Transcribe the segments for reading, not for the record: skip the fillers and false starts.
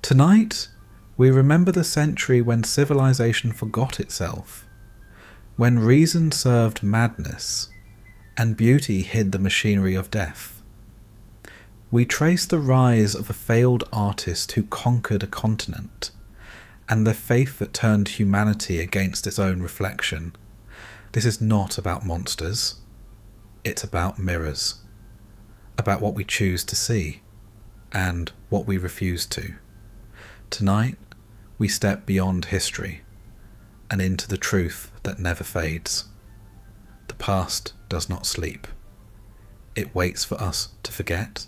Tonight, we remember the century when civilization forgot itself, when reason served madness, and beauty hid the machinery of death. We trace the rise of a failed artist who conquered a continent, and the faith that turned humanity against its own reflection. This is not about monsters. It's about mirrors. About what we choose to see, and what we refuse to. Tonight, we step beyond history, and into the truth that never fades. The past does not sleep. It waits for us to forget.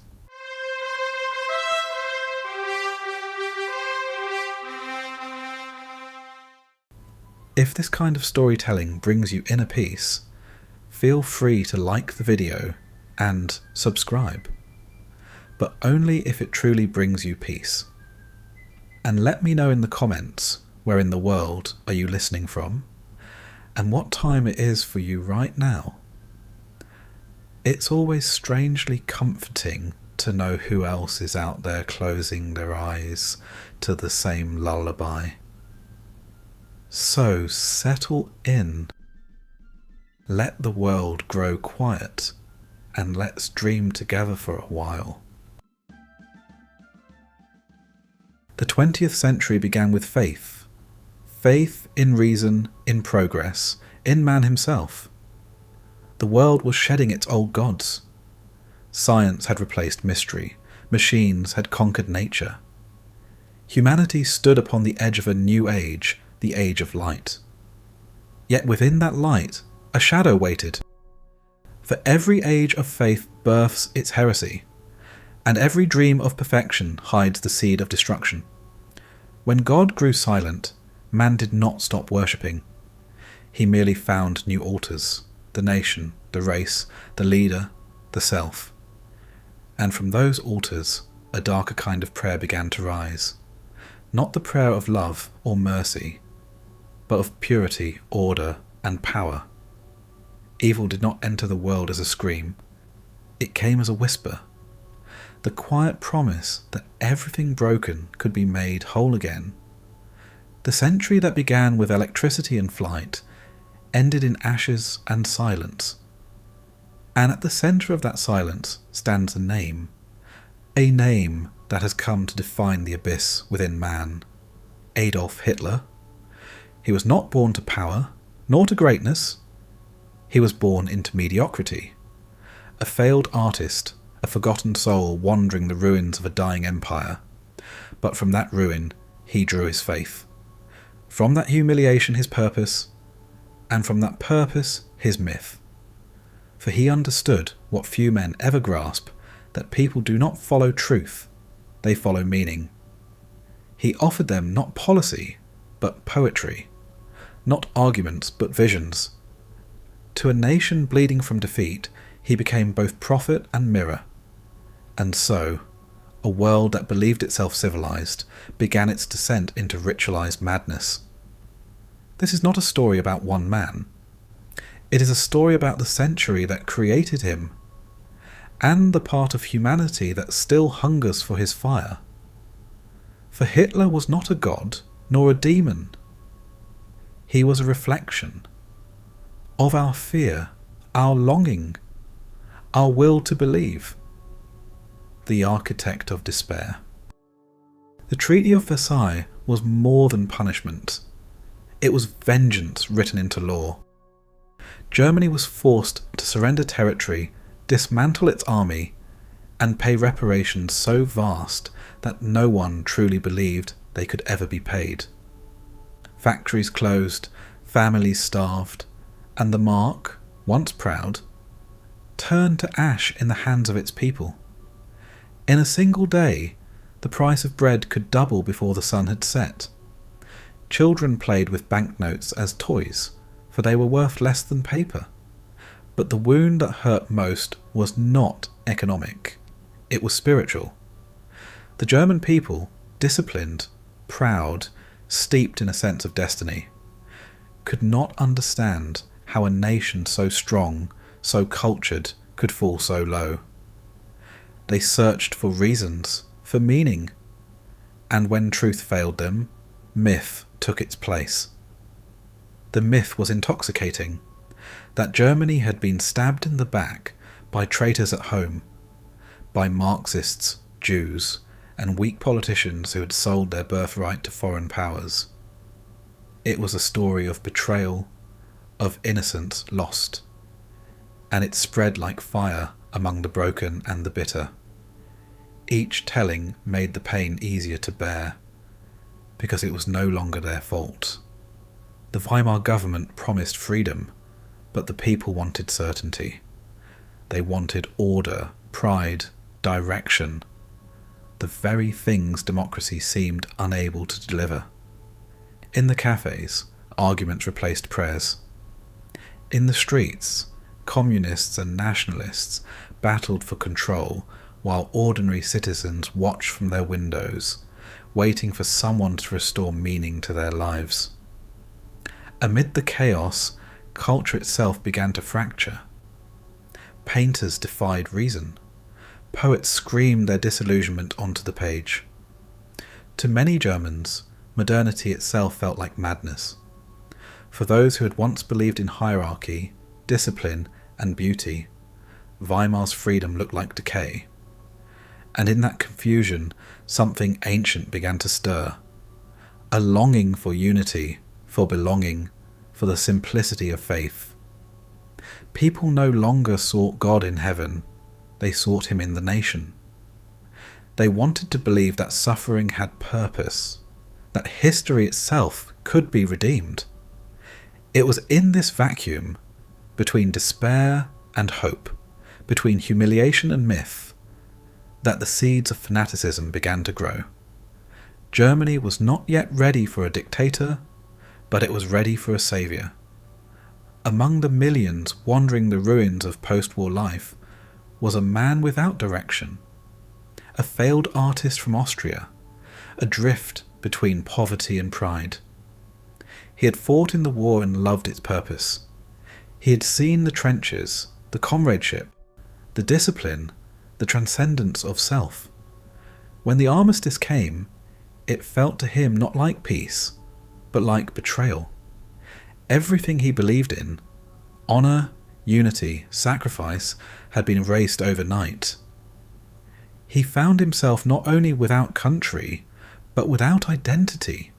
If this kind of storytelling brings you inner peace, feel free to like the video and subscribe, but only if it truly brings you peace. And let me know in the comments where in the world are you listening from, and what time it is for you right now. It's always strangely comforting to know who else is out there closing their eyes to the same lullaby. So settle in. Let the world grow quiet, and let's dream together for a while. The 20th century began with faith. Faith in reason, in progress, in man himself. The world was shedding its old gods. Science had replaced mystery. Machines had conquered nature. Humanity stood upon the edge of a new age, the age of light. Yet within that light, a shadow waited. For every age of faith births its heresy, and every dream of perfection hides the seed of destruction. When God grew silent, man did not stop worshipping. He merely found new altars, the nation, the race, the leader, the self. And from those altars, a darker kind of prayer began to rise. Not the prayer of love or mercy, but of purity, order, and power. Evil did not enter the world as a scream. It came as a whisper. The quiet promise that everything broken could be made whole again. The century that began with electricity and flight ended in ashes and silence. And at the centre of that silence stands a name that has come to define the abyss within man. Adolf Hitler. He was not born to power, nor to greatness. He was born into mediocrity. A failed artist, a forgotten soul wandering the ruins of a dying empire. But from that ruin, he drew his faith. From that humiliation, his purpose, and from that purpose, his myth. For he understood what few men ever grasp, that people do not follow truth, they follow meaning. He offered them not policy, but poetry. Not arguments, but visions. To a nation bleeding from defeat, he became both prophet and mirror. And so, a world that believed itself civilized began its descent into ritualized madness. This is not a story about one man. It is a story about the century that created him, and the part of humanity that still hungers for his fire. For Hitler was not a god, nor a demon. He was a reflection of our fear, our longing, our will to believe. The architect of despair. The Treaty of Versailles was more than punishment. It was vengeance written into law. Germany was forced to surrender territory, dismantle its army, and pay reparations so vast that no one truly believed they could ever be paid. Factories closed, families starved, and the mark, once proud, turned to ash in the hands of its people. In a single day, the price of bread could double before the sun had set. Children played with banknotes as toys, for they were worth less than paper. But the wound that hurt most was not economic, it was spiritual. The German people, disciplined, proud, steeped in a sense of destiny, could not understand how a nation so strong, so cultured, could fall so low. They searched for reasons, for meaning. And when truth failed them, myth took its place. The myth was intoxicating, that Germany had been stabbed in the back by traitors at home, by Marxists, Jews, and weak politicians who had sold their birthright to foreign powers. It was a story of betrayal, of innocence lost, and it spread like fire among the broken and the bitter. Each telling made the pain easier to bear, because it was no longer their fault. The Weimar government promised freedom, but the people wanted certainty. They wanted order, pride, direction, the very things democracy seemed unable to deliver. In the cafes, arguments replaced prayers. In the streets, communists and nationalists battled for control, while ordinary citizens watched from their windows, waiting for someone to restore meaning to their lives. Amid the chaos, culture itself began to fracture. Painters defied reason. Poets screamed their disillusionment onto the page. To many Germans, modernity itself felt like madness. For those who had once believed in hierarchy, discipline, and beauty, Weimar's freedom looked like decay. And in that confusion, something ancient began to stir. A longing for unity, for belonging, for the simplicity of faith. People no longer sought God in heaven, they sought him in the nation. They wanted to believe that suffering had purpose, that history itself could be redeemed. It was in this vacuum, between despair and hope, between humiliation and myth, that the seeds of fanaticism began to grow. Germany was not yet ready for a dictator, but it was ready for a saviour. Among the millions wandering the ruins of post-war life was a man without direction, a failed artist from Austria, adrift between poverty and pride. He had fought in the war and loved its purpose. He had seen the trenches, the comradeship, the discipline, the transcendence of self. When the armistice came, it felt to him not like peace, but like betrayal. Everything he believed in, honour, unity, sacrifice, had been erased overnight. He found himself not only without country, but without identity.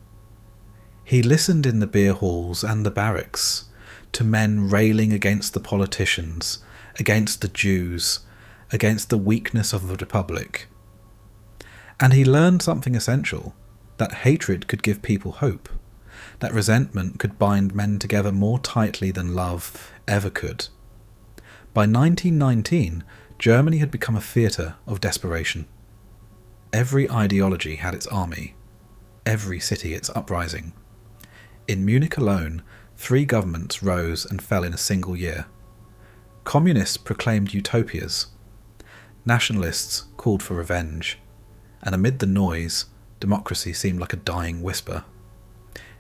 He listened in the beer halls and the barracks to men railing against the politicians, against the Jews, against the weakness of the Republic. And he learned something essential, that hatred could give people hope, that resentment could bind men together more tightly than love ever could. By 1919, Germany had become a theatre of desperation. Every ideology had its army, every city its uprising. In Munich alone, 3 governments rose and fell in a single year. Communists proclaimed utopias. Nationalists called for revenge. And amid the noise, democracy seemed like a dying whisper.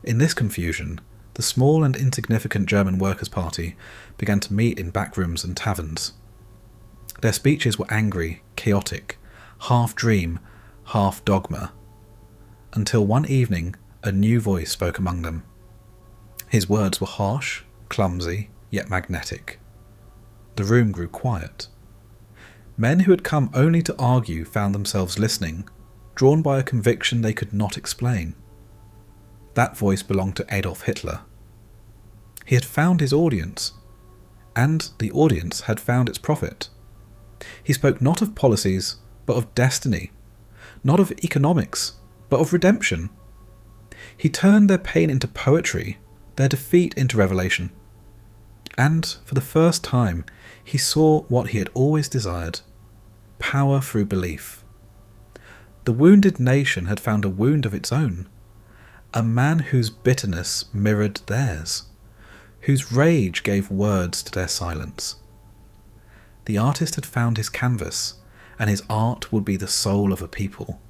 In this confusion, the small and insignificant German Workers' Party began to meet in back rooms and taverns. Their speeches were angry, chaotic, half dream, half dogma, until one evening a new voice spoke among them. His words were harsh, clumsy, yet magnetic. The room grew quiet. Men who had come only to argue found themselves listening, drawn by a conviction they could not explain. That voice belonged to Adolf Hitler. He had found his audience, and the audience had found its prophet. He spoke not of policies, but of destiny, not of economics, but of redemption. He turned their pain into poetry, their defeat into revelation. And, for the first time, he saw what he had always desired: power through belief. The wounded nation had found a wound of its own, a man whose bitterness mirrored theirs, whose rage gave words to their silence. The artist had found his canvas, and his art would be the soul of a people.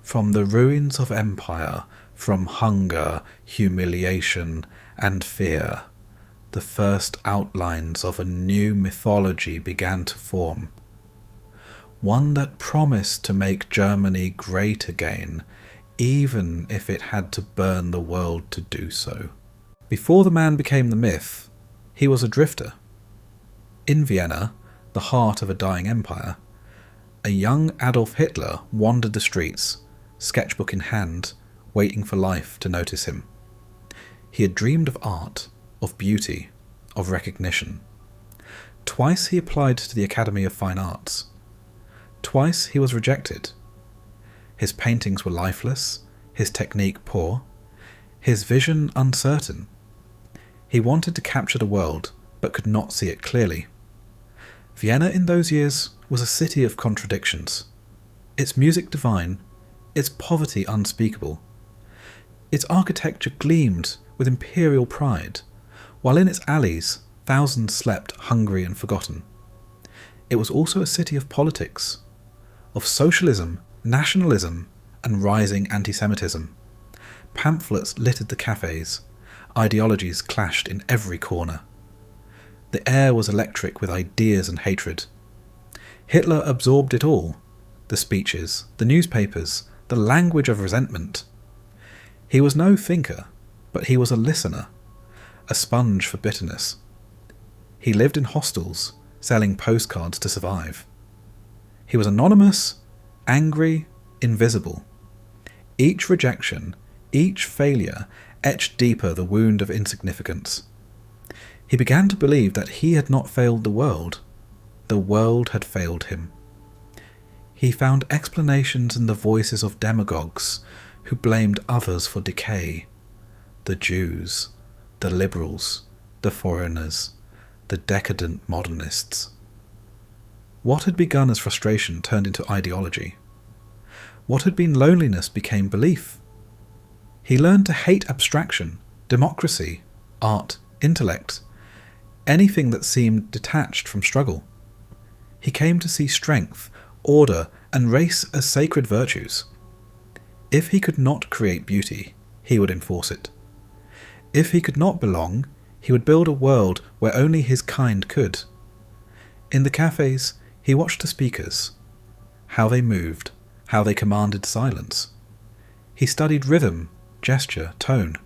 From the ruins of empire, from hunger, humiliation, and fear, the first outlines of a new mythology began to form. one that promised to make Germany great again, even if it had to burn the world to do so. Before the man became the myth, he was a drifter. In Vienna, the heart of a dying empire, a young Adolf Hitler wandered the streets, sketchbook in hand, waiting for life to notice him. He had dreamed of art, of beauty, of recognition. Twice he applied to the Academy of Fine Arts. Twice he was rejected. His paintings were lifeless, his technique poor, his vision uncertain. He wanted to capture the world, but could not see it clearly. Vienna in those years was a city of contradictions. Its music divine, its poverty unspeakable. Its architecture gleamed with imperial pride, while in its alleys thousands slept hungry and forgotten. It was also a city of politics, of socialism, nationalism, and rising anti-Semitism. Pamphlets littered the cafes, ideologies clashed in every corner. The air was electric with ideas and hatred. Hitler absorbed it all, the speeches, the newspapers, the language of resentment. He was no thinker, but he was a listener, a sponge for bitterness. He lived in hostels, selling postcards to survive. He was anonymous, angry, invisible. Each rejection, each failure etched deeper the wound of insignificance. He began to believe that he had not failed the world had failed him. He found explanations in the voices of demagogues who blamed others for decay. The Jews, the liberals, the foreigners, the decadent modernists. What had begun as frustration turned into ideology. What had been loneliness became belief. He learned to hate abstraction, democracy, art, intellect, anything that seemed detached from struggle. He came to see strength, order, and race as sacred virtues. If he could not create beauty, he would enforce it. If he could not belong, he would build a world where only his kind could. In the cafes, he watched the speakers, how they moved, how they commanded silence. He studied rhythm, gesture, tone.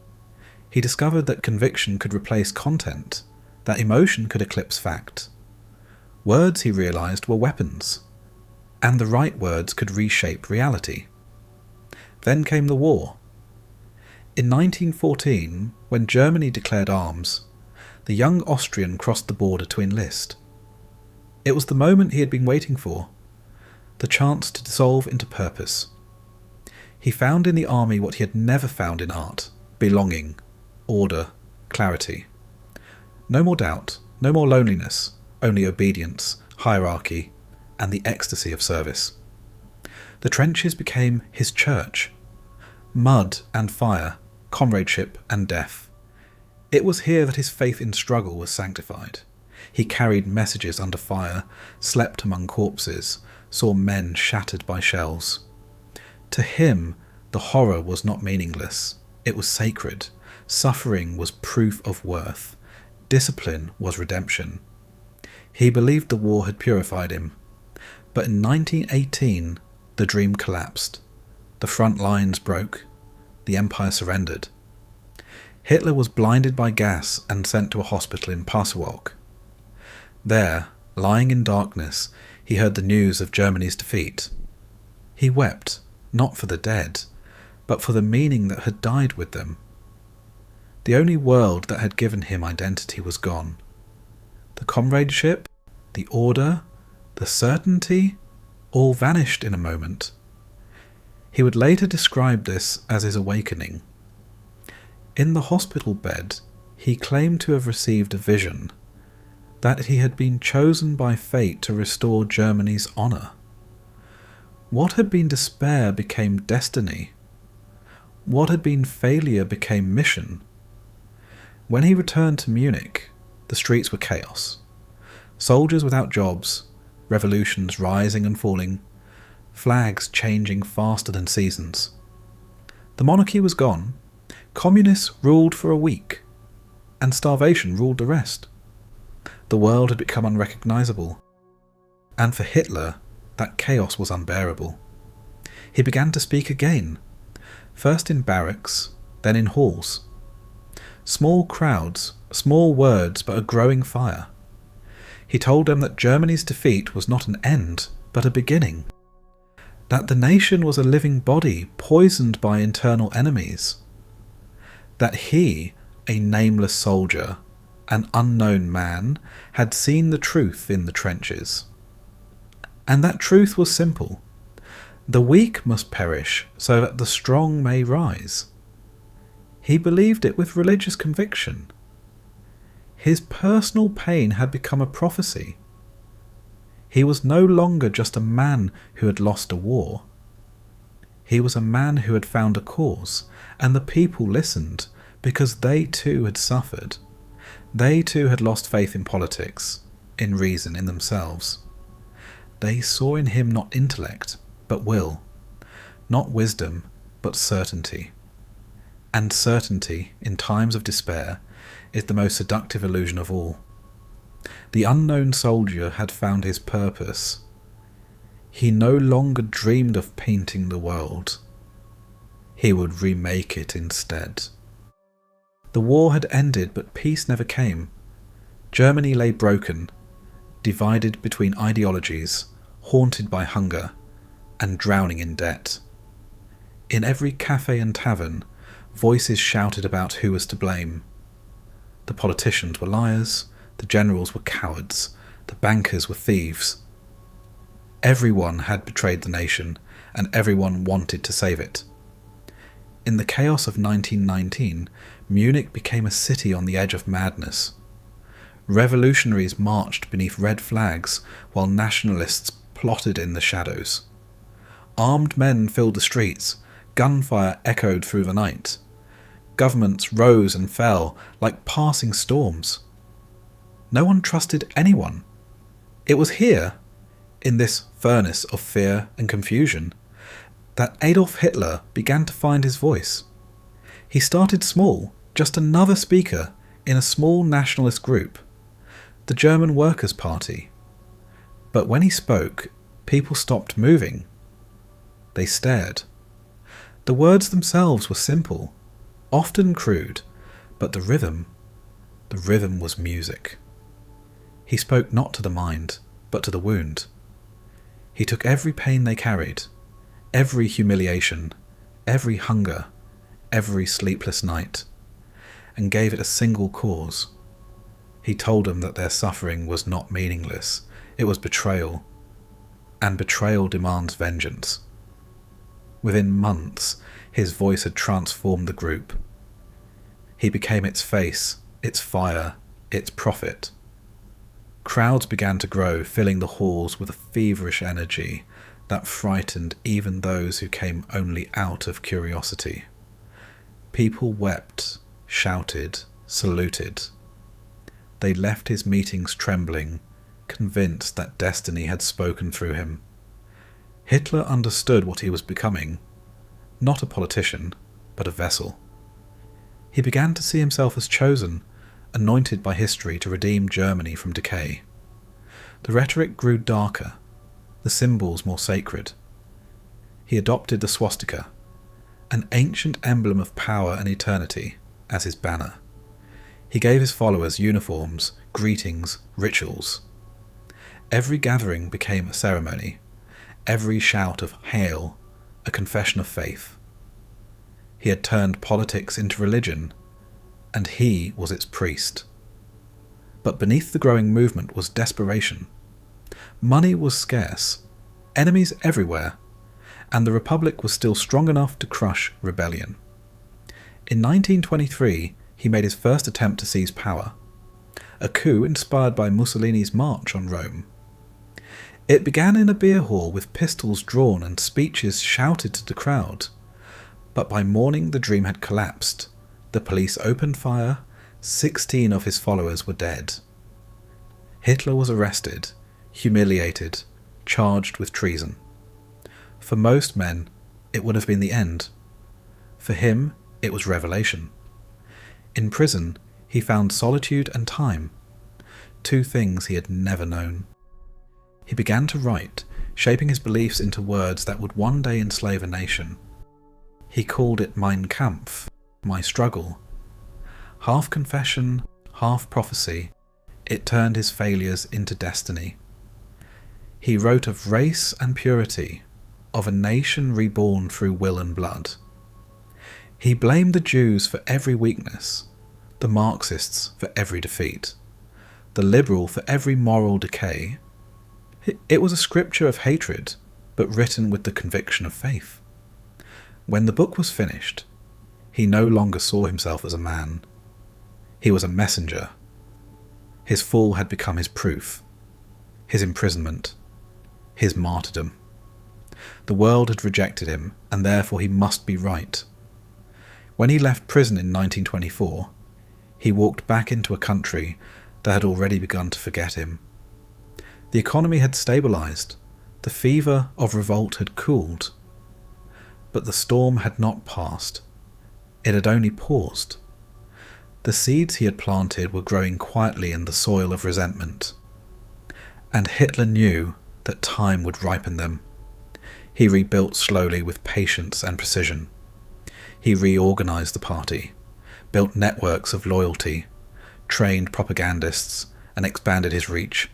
He discovered that conviction could replace content, that emotion could eclipse fact. Words, he realized, were weapons, and the right words could reshape reality. Then came the war. In 1914, when Germany declared arms, the young Austrian crossed the border to enlist. It was the moment he had been waiting for, the chance to dissolve into purpose. He found in the army what he had never found in art: belonging, order, clarity. No more doubt, no more loneliness, only obedience, hierarchy, and the ecstasy of service. The trenches became his church. Mud and fire, comradeship and death. It was here that his faith in struggle was sanctified. He carried messages under fire, slept among corpses, saw men shattered by shells. To him, the horror was not meaningless. It was sacred. Suffering was proof of worth. Discipline was redemption. He believed the war had purified him. But in 1918, the dream collapsed. The front lines broke. The empire surrendered. Hitler was blinded by gas and sent to a hospital in Prologue. There, lying in darkness, he heard the news of Germany's defeat. He wept, not for the dead, but for the meaning that had died with them. The only world that had given him identity was gone. The comradeship, the order, the certainty, all vanished in a moment. He would later describe this as his awakening. In the hospital bed, he claimed to have received a vision, that he had been chosen by fate to restore Germany's honour. What had been despair became destiny. What had been failure became mission. When he returned to Munich, the streets were chaos. Soldiers without jobs, revolutions rising and falling, flags changing faster than seasons. The monarchy was gone, communists ruled for a week, and starvation ruled the rest. The world had become unrecognisable, and for Hitler, that chaos was unbearable. He began to speak again, first in barracks, then in halls. Small crowds, small words, but a growing fire. He told them that Germany's defeat was not an end, but a beginning. That the nation was a living body poisoned by internal enemies. That he, a nameless soldier, an unknown man, had seen the truth in the trenches. And that truth was simple. The weak must perish so that the strong may rise. He believed it with religious conviction. His personal pain had become a prophecy. He was no longer just a man who had lost a war. He was a man who had found a cause, and the people listened because they too had suffered. They too had lost faith in politics, in reason, in themselves. They saw in him not intellect, but will, not wisdom, but certainty. And certainty, in times of despair, is the most seductive illusion of all. The unknown soldier had found his purpose. He no longer dreamed of painting the world. He would remake it instead. The war had ended, but peace never came. Germany lay broken, divided between ideologies, haunted by hunger, and drowning in debt. In every cafe and tavern, voices shouted about who was to blame. The politicians were liars, the generals were cowards, the bankers were thieves. Everyone had betrayed the nation, and everyone wanted to save it. In the chaos of 1919, Munich became a city on the edge of madness. Revolutionaries marched beneath red flags, while nationalists plotted in the shadows. Armed men filled the streets, gunfire echoed through the night. Governments rose and fell like passing storms. No one trusted anyone. It was here, in this furnace of fear and confusion, that Adolf Hitler began to find his voice. He started small, just another speaker in a small nationalist group, the German Workers' Party. But when he spoke, people stopped moving. They stared. The words themselves were simple, often crude, but the rhythm was music. He spoke not to the mind, but to the wound. He took every pain they carried, every humiliation, every hunger, every sleepless night, and gave it a single cause. He told them that their suffering was not meaningless, it was betrayal, and betrayal demands vengeance. Within months, his voice had transformed the group. He became its face, its fire, its prophet. Crowds began to grow, filling the halls with a feverish energy that frightened even those who came only out of curiosity. People wept, shouted, saluted. They left his meetings trembling, convinced that destiny had spoken through him. Hitler understood what he was becoming, not a politician, but a vessel. He began to see himself as chosen, anointed by history to redeem Germany from decay. The rhetoric grew darker, the symbols more sacred. He adopted the swastika, an ancient emblem of power and eternity, as his banner. He gave his followers uniforms, greetings, rituals. Every gathering became a ceremony, every shout of "Hail" a confession of faith. He had turned politics into religion, and he was its priest. But beneath the growing movement was desperation. Money was scarce, enemies everywhere, and the Republic was still strong enough to crush rebellion. In 1923, he made his first attempt to seize power, a coup inspired by Mussolini's march on Rome. It began in a beer hall with pistols drawn and speeches shouted to the crowd. But by morning the dream had collapsed. The police opened fire. 16 of his followers were dead. Hitler was arrested, humiliated, charged with treason. For most men, it would have been the end. For him, it was revelation. In prison, he found solitude and time, two things he had never known. He began to write, shaping his beliefs into words that would one day enslave a nation. He called it Mein Kampf, my struggle. Half confession, half prophecy, it turned his failures into destiny. He wrote of race and purity, of a nation reborn through will and blood. He blamed the Jews for every weakness, the Marxists for every defeat, the liberal for every moral decay. It was a scripture of hatred, but written with the conviction of faith. When the book was finished, he no longer saw himself as a man. He was a messenger. His fall had become his proof, his imprisonment, his martyrdom. The world had rejected him, and therefore he must be right. When he left prison in 1924, he walked back into a country that had already begun to forget him. The economy had stabilised, the fever of revolt had cooled. But the storm had not passed. It had only paused. The seeds he had planted were growing quietly in the soil of resentment. And Hitler knew that time would ripen them. He rebuilt slowly with patience and precision. He reorganised the party, built networks of loyalty, trained propagandists, and expanded his reach.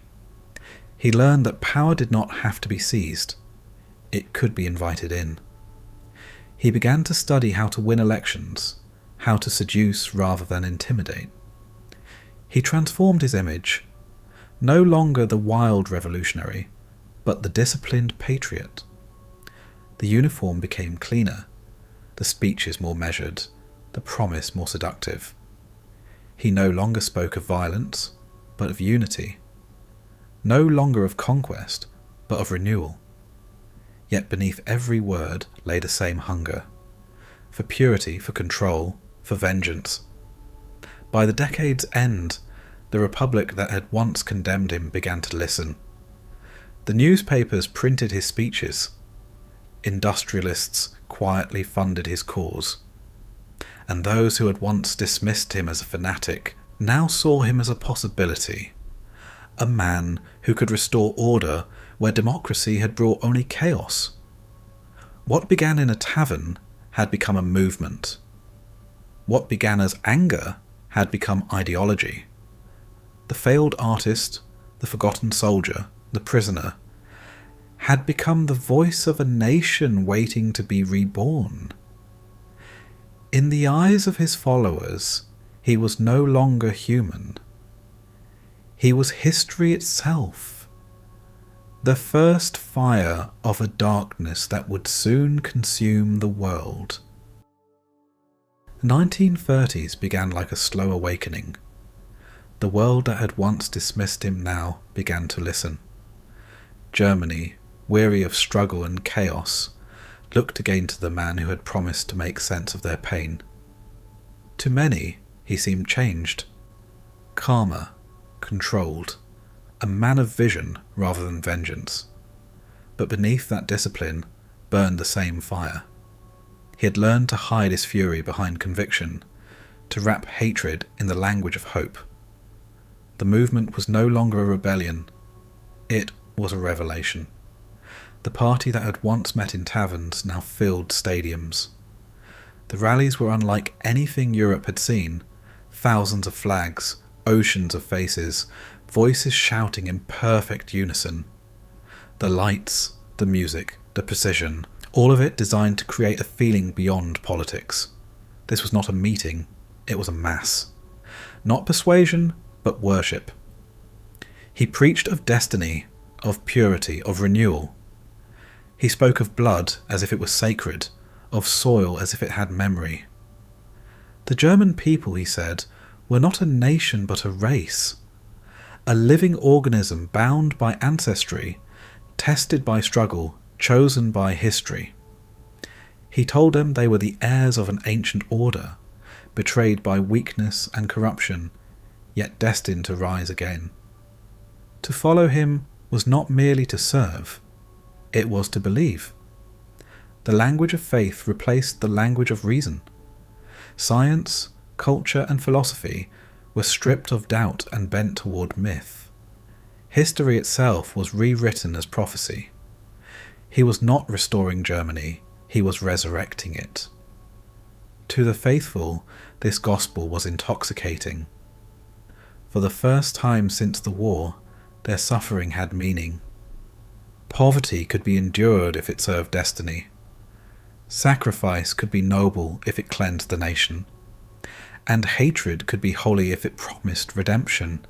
He learned that power did not have to be seized. It could be invited in. He began to study how to win elections, how to seduce rather than intimidate. He transformed his image, no longer the wild revolutionary, but the disciplined patriot. The uniform became cleaner, the speeches more measured, the promise more seductive. He no longer spoke of violence, but of unity. No longer of conquest, but of renewal. Yet beneath every word lay the same hunger, for purity, for control, for vengeance. By the decade's end, the republic that had once condemned him began to listen. The newspapers printed his speeches. Industrialists quietly funded his cause. And those who had once dismissed him as a fanatic now saw him as a possibility. A man who could restore order where democracy had brought only chaos. What began in a tavern had become a movement. What began as anger had become ideology. The failed artist, the forgotten soldier, the prisoner, had become the voice of a nation waiting to be reborn. In the eyes of his followers, he was no longer human. He was history itself, the first fire of a darkness that would soon consume the world. The 1930s began like a slow awakening. The world that had once dismissed him now began to listen. Germany, weary of struggle and chaos, looked again to the man who had promised to make sense of their pain. To many, he seemed changed, calmer, controlled, a man of vision rather than vengeance. But beneath that discipline burned the same fire. He had learned to hide his fury behind conviction, to wrap hatred in the language of hope. The movement was no longer a rebellion. It was a revelation. The party that had once met in taverns now filled stadiums. The rallies were unlike anything Europe had seen. Thousands of flags, oceans of faces, voices shouting in perfect unison. The lights, the music, the precision, all of it designed to create a feeling beyond politics. This was not a meeting, it was a mass. Not persuasion, but worship. He preached of destiny, of purity, of renewal. He spoke of blood as if it was sacred, of soil as if it had memory. The German people, he said, were not a nation but a race, a living organism bound by ancestry, tested by struggle, chosen by history. He told them they were the heirs of an ancient order, betrayed by weakness and corruption, yet destined to rise again. To follow him was not merely to serve, it was to believe. The language of faith replaced the language of reason. Science, culture, and philosophy were stripped of doubt and bent toward myth. History itself was rewritten as prophecy. He was not restoring Germany, he was resurrecting it. To the faithful, this gospel was intoxicating. For the first time since the war, their suffering had meaning. Poverty could be endured if it served destiny. Sacrifice could be noble if it cleansed the nation. And hatred could be holy if it promised redemption.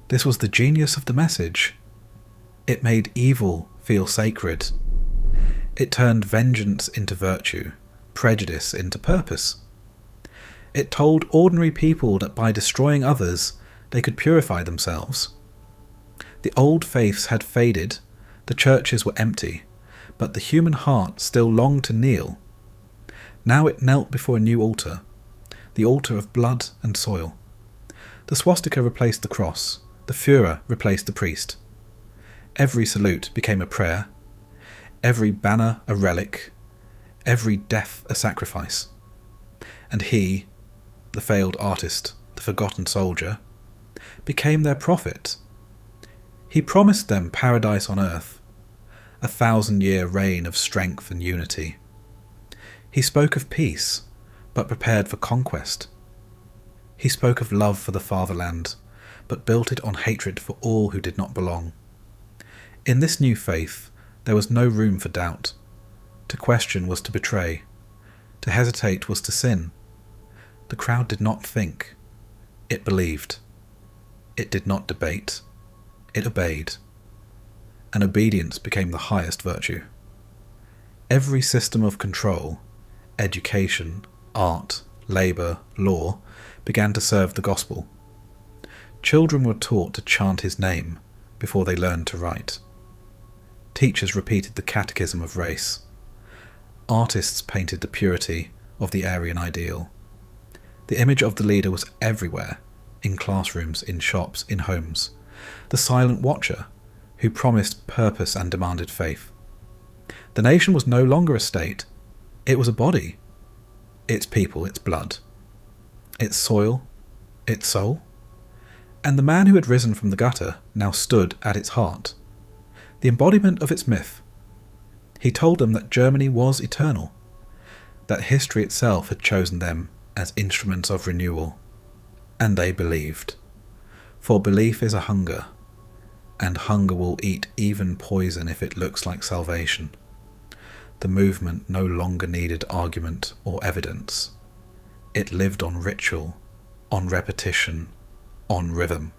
This was the genius of the message. It made evil feel sacred. It turned vengeance into virtue, prejudice into purpose. It told ordinary people that by destroying others, they could purify themselves. The old faiths had faded, the churches were empty, but the human heart still longed to kneel. Now it knelt before a new altar, the altar of blood and soil. The swastika replaced the cross, the Führer replaced the priest. Every salute became a prayer, every banner a relic, every death a sacrifice. And he, the failed artist, the forgotten soldier, became their prophet. He promised them paradise on earth, a 1,000-year reign of strength and unity. He spoke of peace, but prepared for conquest. He spoke of love for the fatherland, but built it on hatred for all who did not belong. In this new faith, there was no room for doubt. To question was to betray. To hesitate was to sin. The crowd did not think. It believed. It did not debate. It obeyed. And obedience became the highest virtue. Every system of control, education, art, labour, law, began to serve the gospel. Children were taught to chant his name before they learned to write. Teachers repeated the catechism of race. Artists painted the purity of the Aryan ideal. The image of the leader was everywhere, in classrooms, in shops, in homes. The silent watcher, who promised purpose and demanded faith. The nation was no longer a state, it was a body. Its people, its blood, its soil, its soul. And the man who had risen from the gutter now stood at its heart, the embodiment of its myth. He told them that Germany was eternal, that history itself had chosen them as instruments of renewal. And they believed. For belief is a hunger, and hunger will eat even poison if it looks like salvation. The movement no longer needed argument or evidence. It lived on ritual, on repetition, on rhythm.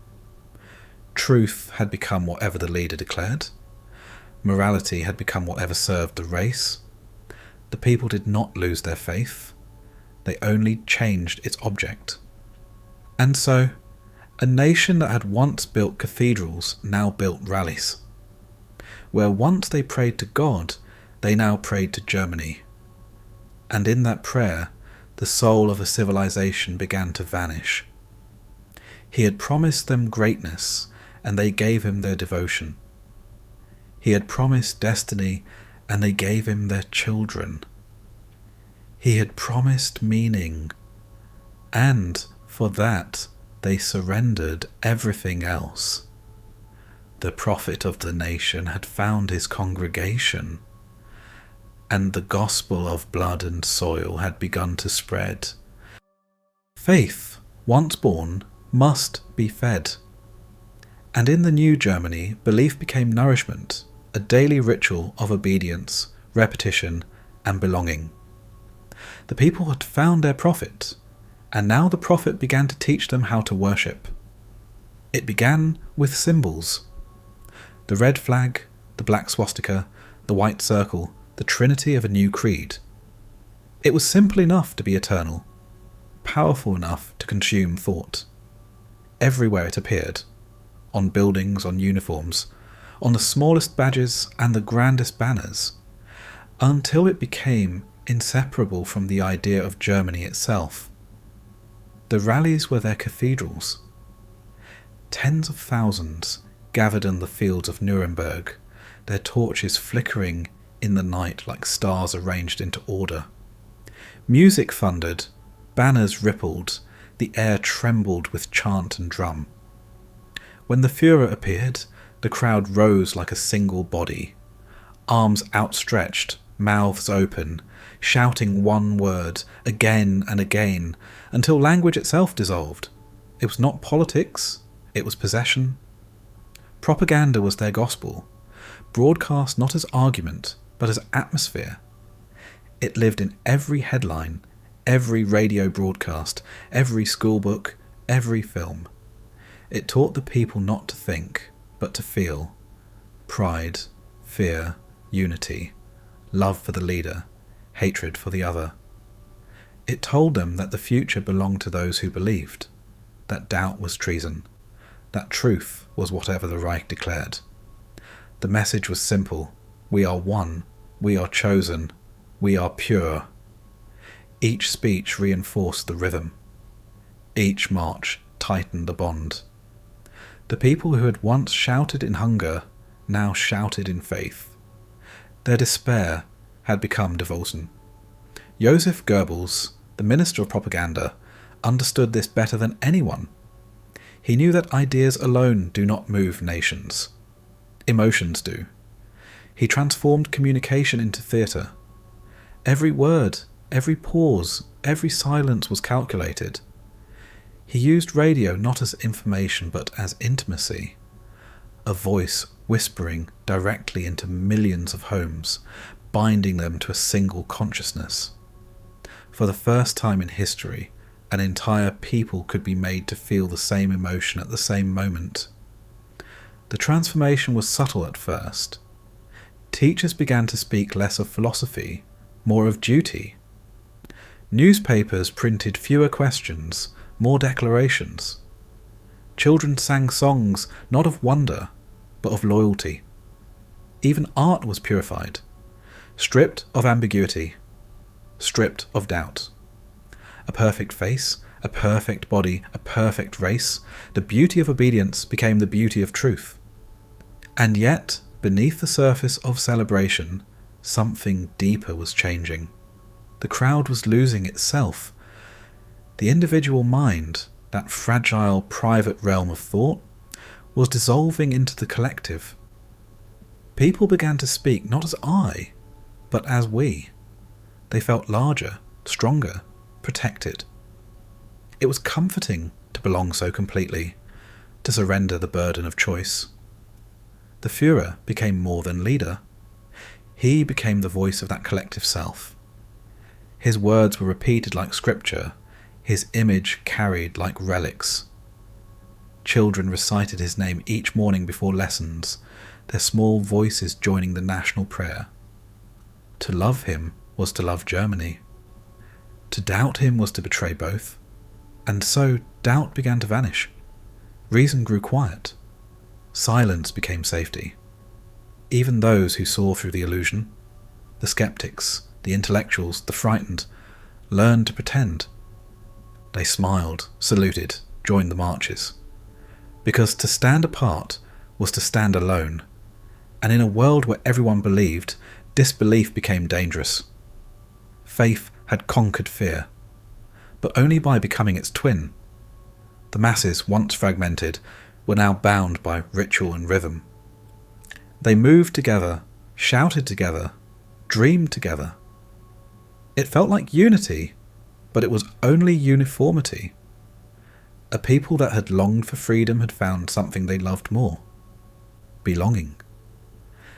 Truth had become whatever the leader declared. Morality had become whatever served the race. The people did not lose their faith. They only changed its object. And so, a nation that had once built cathedrals now built rallies. Where once they prayed to God, they now prayed to Germany. And in that prayer, the soul of a civilization began to vanish. He had promised them greatness, and they gave him their devotion. He had promised destiny, and they gave him their children. He had promised meaning, and for that they surrendered everything else. The prophet of the nation had found his congregation, and the gospel of blood and soil had begun to spread. Faith, once born, must be fed. And in the new Germany, belief became nourishment, a daily ritual of obedience, repetition, and belonging. The people had found their prophet, and now the prophet began to teach them how to worship. It began with symbols. The red flag, the black swastika, the white circle, the trinity of a new creed. It was simple enough to be eternal, powerful enough to consume thought. Everywhere it appeared, on buildings, on uniforms, on the smallest badges and the grandest banners, until it became inseparable from the idea of Germany itself. The rallies were their cathedrals. Tens of thousands gathered in the fields of Nuremberg, their torches flickering in the night like stars arranged into order. Music thundered, banners rippled, the air trembled with chant and drum. When the Führer appeared, the crowd rose like a single body. arms outstretched, mouths open, shouting one word again and again until language itself dissolved. It was not politics, it was possession. Propaganda was their gospel, broadcast not as argument, but as atmosphere. It lived in every headline, every radio broadcast, every schoolbook, every film. It taught the people not to think, but to feel. Pride, fear, unity, love for the leader, hatred for the other. It told them that the future belonged to those who believed, that doubt was treason, that truth was whatever the Reich declared. The message was simple: we are one, we are chosen, we are pure. Each speech reinforced the rhythm. Each march tightened the bond. The people who had once shouted in hunger now shouted in faith. Their despair had become devotion. Joseph Goebbels, the minister of propaganda, understood this better than anyone. He knew that ideas alone do not move nations. Emotions do. He transformed communication into theatre. Every word, every pause, every silence was calculated. He used radio not as information but as intimacy. A voice whispering directly into millions of homes, binding them to a single consciousness. For the first time in history, an entire people could be made to feel the same emotion at the same moment. The transformation was subtle at first. Teachers began to speak less of philosophy, more of duty. Newspapers printed fewer questions, more declarations. Children sang songs not of wonder, but of loyalty. Even art was purified, stripped of ambiguity, stripped of doubt. A perfect face, a perfect body, a perfect race, the beauty of obedience became the beauty of truth. And yet, beneath the surface of celebration, something deeper was changing. The crowd was losing itself. The individual mind, that fragile private realm of thought, was dissolving into the collective. People began to speak not as I, but as we. They felt larger, stronger, protected. It was comforting to belong so completely, to surrender the burden of choice. The Führer became more than leader. He became the voice of that collective self. His words were repeated like scripture, his image carried like relics. Children recited his name each morning before lessons, their small voices joining the national prayer. To love him was to love Germany. To doubt him was to betray both. And so doubt began to vanish. Reason grew quiet. Silence became safety. Even those who saw through the illusion, the skeptics, the intellectuals, the frightened, learned to pretend. They smiled, saluted, joined the marches. Because to stand apart was to stand alone, and in a world where everyone believed, disbelief became dangerous. Faith had conquered fear, but only by becoming its twin. The masses, once fragmented, were now bound by ritual and rhythm. They moved together, shouted together, dreamed together. It felt like unity, but it was only uniformity. A people that had longed for freedom had found something they loved more: belonging.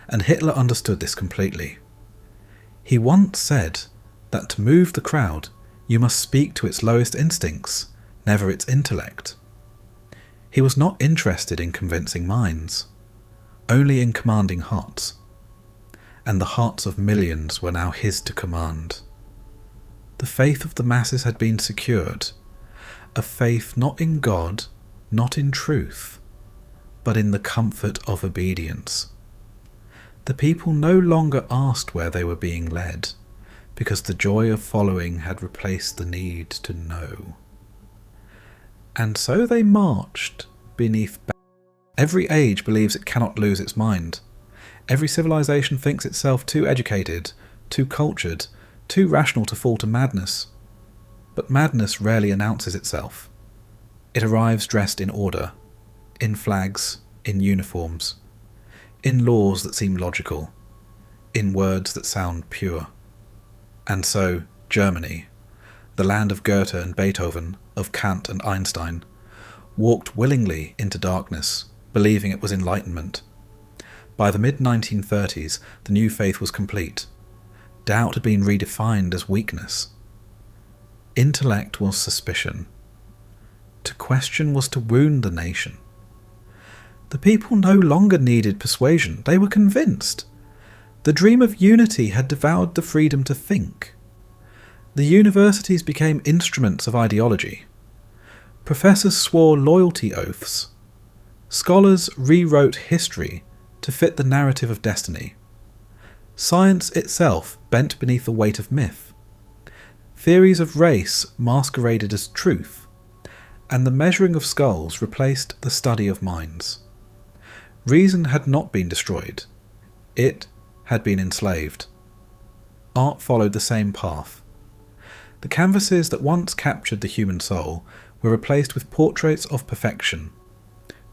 And Hitler understood this completely. He once said that to move the crowd, you must speak to its lowest instincts, never its intellect. He was not interested in convincing minds, only in commanding hearts. And the hearts of millions were now his to command. The faith of the masses had been secured, a faith not in God, not in truth, but in the comfort of obedience. The people no longer asked where they were being led, because the joy of following had replaced the need to know. And so they marched beneath. Every age believes it cannot lose its mind. Every civilization thinks itself too educated, too cultured, too rational to fall to madness. But madness rarely announces itself. It arrives dressed in order, in flags, in uniforms, in laws that seem logical, in words that sound pure. And so, Germany, the land of Goethe and Beethoven, of Kant and Einstein, walked willingly into darkness, believing it was enlightenment. By the mid-1930s, the new faith was complete. Doubt had been redefined as weakness. Intellect was suspicion. To question was to wound the nation. The people no longer needed persuasion, they were convinced. The dream of unity had devoured the freedom to think. The universities became instruments of ideology. Professors swore loyalty oaths. Scholars rewrote history to fit the narrative of destiny. Science itself bent beneath the weight of myth. Theories of race masqueraded as truth, and the measuring of skulls replaced the study of minds. Reason had not been destroyed. It had been enslaved. Art followed the same path. The canvases that once captured the human soul were replaced with portraits of perfection,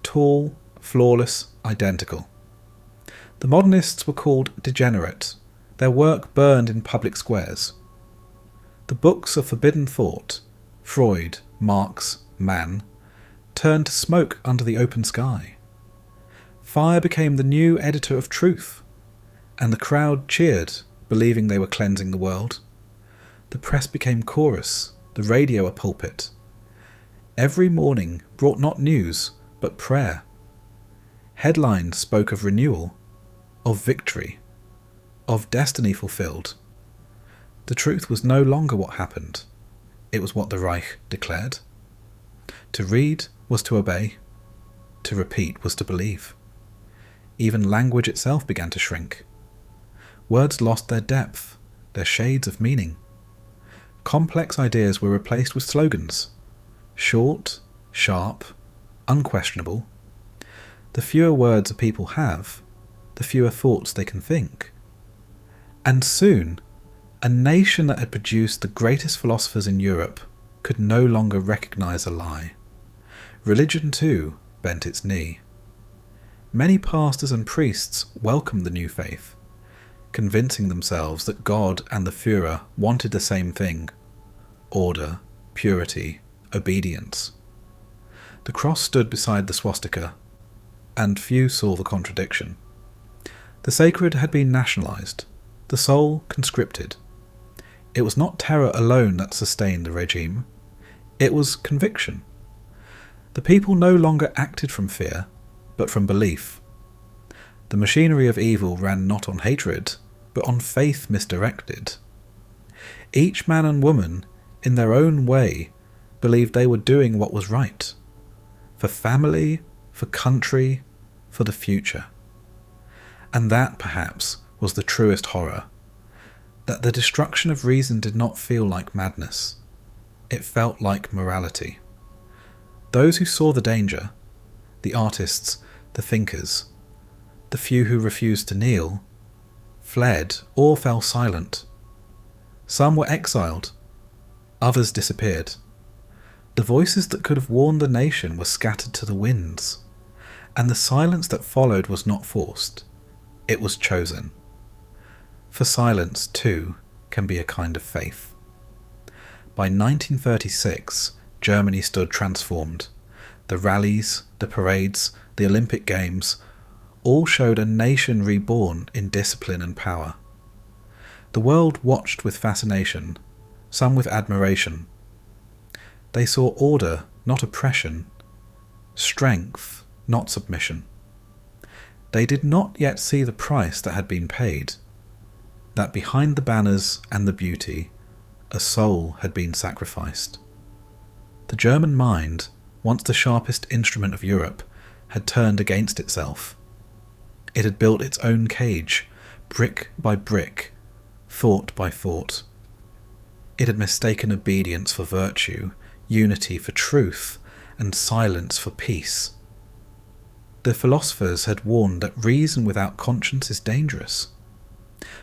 tall, flawless, identical. The modernists were called degenerate. Their work burned in public squares. The books of forbidden thought, Freud, Marx, Mann, turned to smoke under the open sky. Fire became the new editor of truth, and the crowd cheered, believing they were cleansing the world. The press became chorus, the radio a pulpit. Every morning brought not news, but prayer. Headlines spoke of renewal, of victory, of destiny fulfilled. The truth was no longer what happened. It was what the Reich declared. To read was to obey. To repeat was to believe. Even language itself began to shrink. Words lost their depth, their shades of meaning. Complex ideas were replaced with slogans. Short, sharp, unquestionable. The fewer words a people have, the fewer thoughts they can think. And soon, a nation that had produced the greatest philosophers in Europe could no longer recognize a lie. Religion, too, bent its knee. Many pastors and priests welcomed the new faith, convincing themselves that God and the Führer wanted the same thing: order, purity, obedience. The cross stood beside the swastika, and few saw the contradiction. The sacred had been nationalized, the soul conscripted. It was not terror alone that sustained the regime. It was conviction. The people no longer acted from fear, but from belief. The machinery of evil ran not on hatred, but on faith misdirected. Each man and woman, in their own way, believed they were doing what was right. For family, for country, for the future. And that, perhaps, was the truest horror. That the destruction of reason did not feel like madness. It felt like morality. Those who saw the danger, the artists, the thinkers, the few who refused to kneel, fled or fell silent. Some were exiled, others disappeared. The voices that could have warned the nation were scattered to the winds, and the silence that followed was not forced, it was chosen. For silence, too, can be a kind of faith. By 1936, Germany stood transformed. The rallies, the parades, the Olympic Games, all showed a nation reborn in discipline and power. The world watched with fascination, some with admiration. They saw order, not oppression, strength, not submission. They did not yet see the price that had been paid, that behind the banners and the beauty, a soul had been sacrificed. The German mind, once the sharpest instrument of Europe, had turned against itself. It had built its own cage, brick by brick, thought by thought. It had mistaken obedience for virtue, unity for truth, and silence for peace. The philosophers had warned that reason without conscience is dangerous,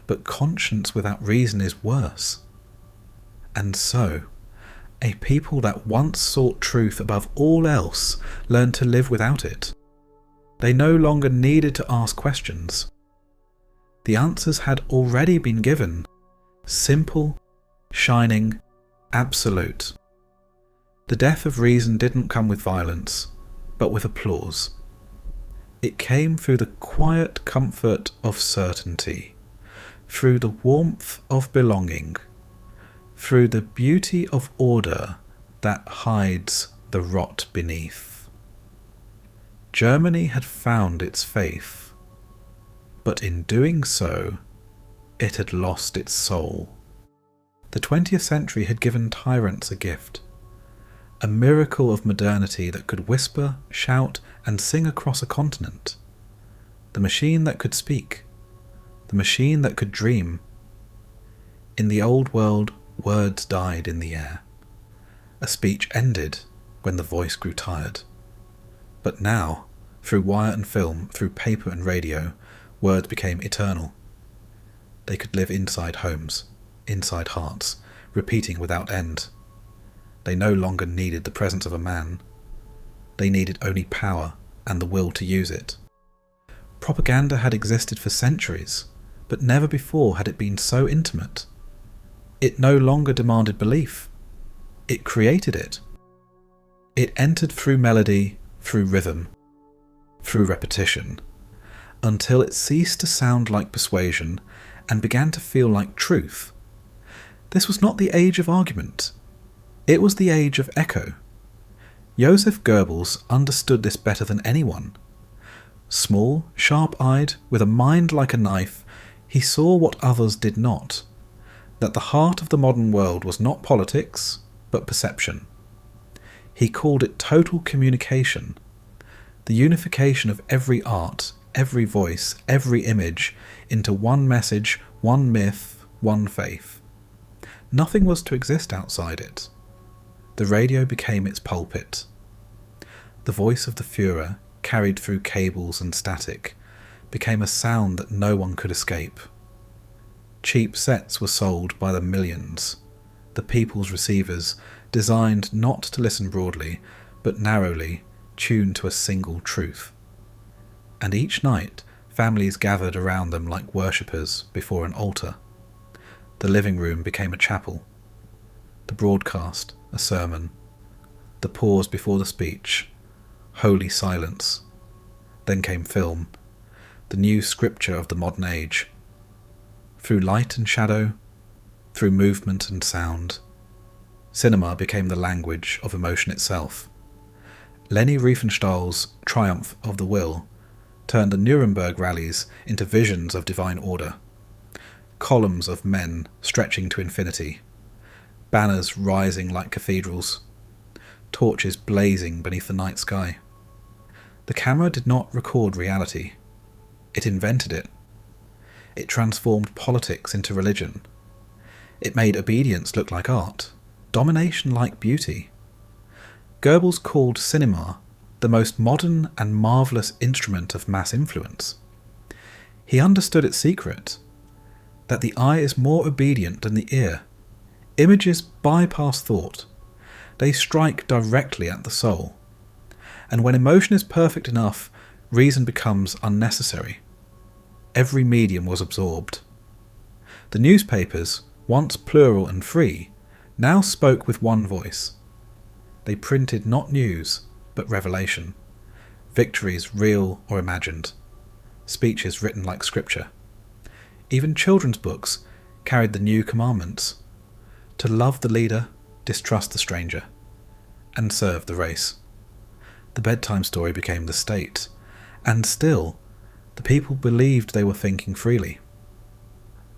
but conscience without reason is worse. And so, a people that once sought truth above all else learned to live without it. They no longer needed to ask questions. The answers had already been given. Simple, shining, absolute. The death of reason didn't come with violence, but with applause. It came through the quiet comfort of certainty, through the warmth of belonging, through the beauty of order that hides the rot beneath. Germany had found its faith, but in doing so, it had lost its soul. The 20th century had given tyrants a gift, a miracle of modernity that could whisper, shout, and sing across a continent. The machine that could speak, the machine that could dream. In the old world, words died in the air. A speech ended when the voice grew tired. But now, through wire and film, through paper and radio, words became eternal. They could live inside homes, inside hearts, repeating without end. They no longer needed the presence of a man. They needed only power and the will to use it. Propaganda had existed for centuries, but never before had it been so intimate. It no longer demanded belief. It created it. It entered through melody, through rhythm, through repetition, until it ceased to sound like persuasion and began to feel like truth. This was not the age of argument. It was the age of echo. Joseph Goebbels understood this better than anyone. Small, sharp-eyed, with a mind like a knife, he saw what others did not, that the heart of the modern world was not politics, but perception. He called it total communication, the unification of every art, every voice, every image, into one message, one myth, one faith. Nothing was to exist outside it. The radio became its pulpit. The voice of the Führer, carried through cables and static, became a sound that no one could escape. Cheap sets were sold by the millions, the people's receivers, designed not to listen broadly, but narrowly, tuned to a single truth. And each night, families gathered around them like worshippers before an altar. The living room became a chapel. The broadcast, a sermon. The pause before the speech, holy silence. Then came film, the new scripture of the modern age. Through light and shadow, through movement and sound, cinema became the language of emotion itself. Leni Riefenstahl's Triumph of the Will turned the Nuremberg rallies into visions of divine order. Columns of men stretching to infinity, banners rising like cathedrals, torches blazing beneath the night sky. The camera did not record reality. It invented it. It transformed politics into religion. It made obedience look like art, domination like beauty. Goebbels called cinema the most modern and marvellous instrument of mass influence. He understood its secret, that the eye is more obedient than the ear. Images bypass thought. They strike directly at the soul. And when emotion is perfect enough, reason becomes unnecessary. Every medium was absorbed. The newspapers, once plural and free, now spoke with one voice. They printed not news, but revelation. Victories real or imagined. Speeches written like scripture. Even children's books carried the new commandments: to love the leader, distrust the stranger, and serve the race. The bedtime story became the state, and still, the people believed they were thinking freely.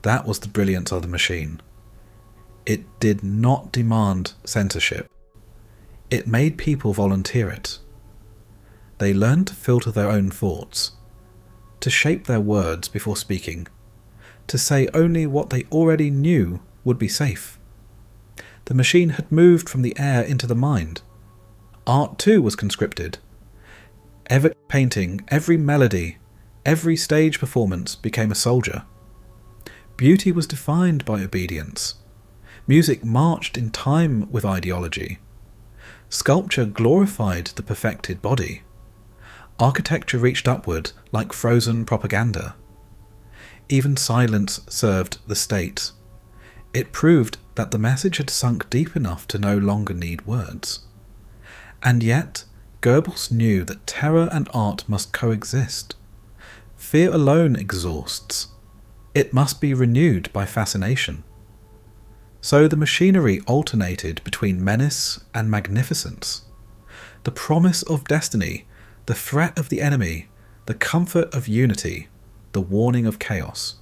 That was the brilliance of the machine. It did not demand censorship. It made people volunteer it. They learned to filter their own thoughts, to shape their words before speaking, to say only what they already knew would be safe. The machine had moved from the air into the mind. Art too was conscripted. Every painting, every melody, every stage performance became a soldier. Beauty was defined by obedience. Music marched in time with ideology. Sculpture glorified the perfected body. Architecture reached upward like frozen propaganda. Even silence served the state. It proved that the message had sunk deep enough to no longer need words. And yet, Goebbels knew that terror and art must coexist. Fear alone exhausts. It must be renewed by fascination. So the machinery alternated between menace and magnificence. The promise of destiny, the threat of the enemy, the comfort of unity, the warning of chaos.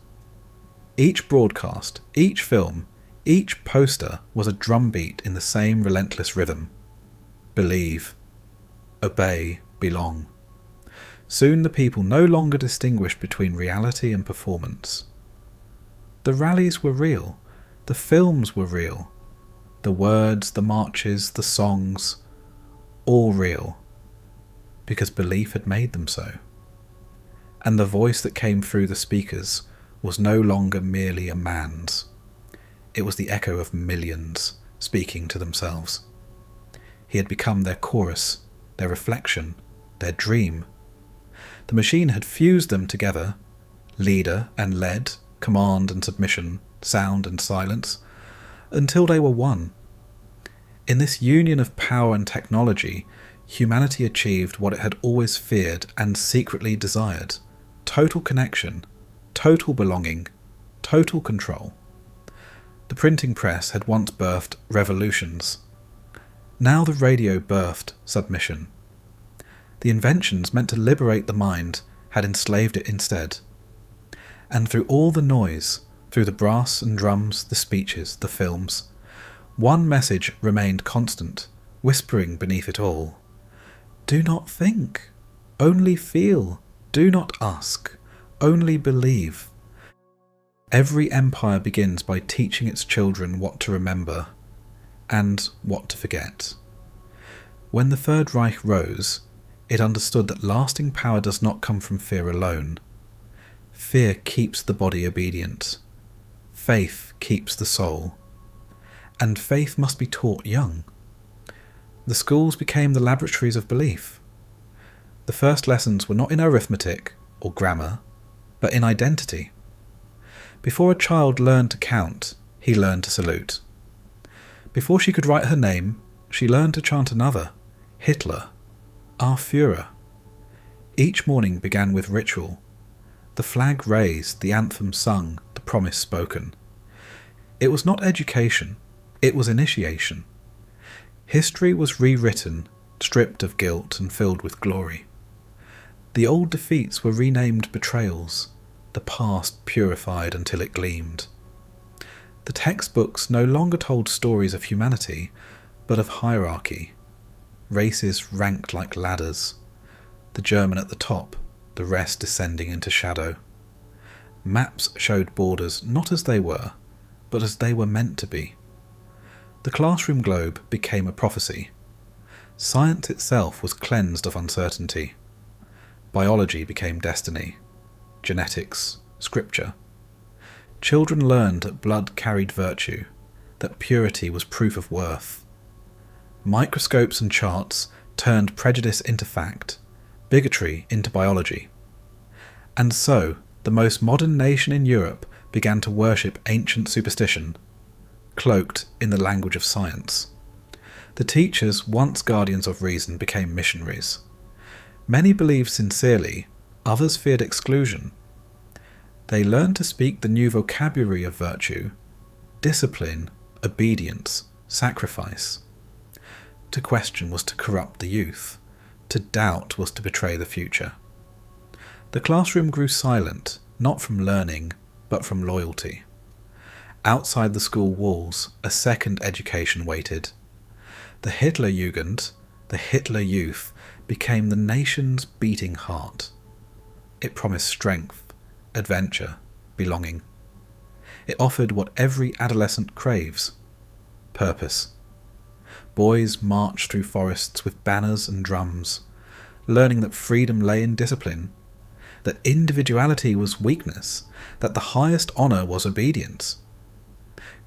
Each broadcast, each film, each poster was a drumbeat in the same relentless rhythm. Believe, obey, belong. Soon the people no longer distinguished between reality and performance. The rallies were real, the films were real, the words, the marches, the songs, all real, because belief had made them so. And the voice that came through the speakers was no longer merely a man's. It was the echo of millions speaking to themselves. He had become their chorus, their reflection, their dream. The machine had fused them together, leader and led, command and submission, sound and silence, until they were one. In this union of power and technology, humanity achieved what it had always feared and secretly desired: total connection, total belonging, total control. The printing press had once birthed revolutions. Now the radio birthed submission. The inventions meant to liberate the mind had enslaved it instead. And through all the noise, through the brass and drums, the speeches, the films, one message remained constant, whispering beneath it all: do not think, only feel, do not ask, only believe. Every empire begins by teaching its children what to remember and what to forget. When the Third Reich rose, it understood that lasting power does not come from fear alone. Fear keeps the body obedient. Faith keeps the soul. And faith must be taught young. The schools became the laboratories of belief. The first lessons were not in arithmetic or grammar, but in identity. Before a child learned to count, he learned to salute. Before she could write her name, she learned to chant another: Hitler, our Führer. Each morning began with ritual. The flag raised, the anthem sung, the promise spoken. It was not education, it was initiation. History was rewritten, stripped of guilt and filled with glory. The old defeats were renamed betrayals, the past purified until it gleamed. The textbooks no longer told stories of humanity, but of hierarchy. Races ranked like ladders, the German at the top, the rest descending into shadow. Maps showed borders not as they were, but as they were meant to be. The classroom globe became a prophecy. Science itself was cleansed of uncertainty. Biology became destiny. Genetics, scripture. Children learned that blood carried virtue, that purity was proof of worth. Microscopes and charts turned prejudice into fact, bigotry into biology. And so, the most modern nation in Europe began to worship ancient superstition, cloaked in the language of science. The teachers, once guardians of reason, became missionaries. Many believed sincerely, others feared exclusion. They learned to speak the new vocabulary of virtue: discipline, obedience, sacrifice. To question was to corrupt the youth. To doubt was to betray the future. The classroom grew silent, not from learning, but from loyalty. Outside the school walls, a second education waited. The Hitler Jugend, the Hitler Youth, became the nation's beating heart. It promised strength, adventure, belonging. It offered what every adolescent craves: purpose. Boys marched through forests with banners and drums, learning that freedom lay in discipline, that individuality was weakness, that the highest honour was obedience.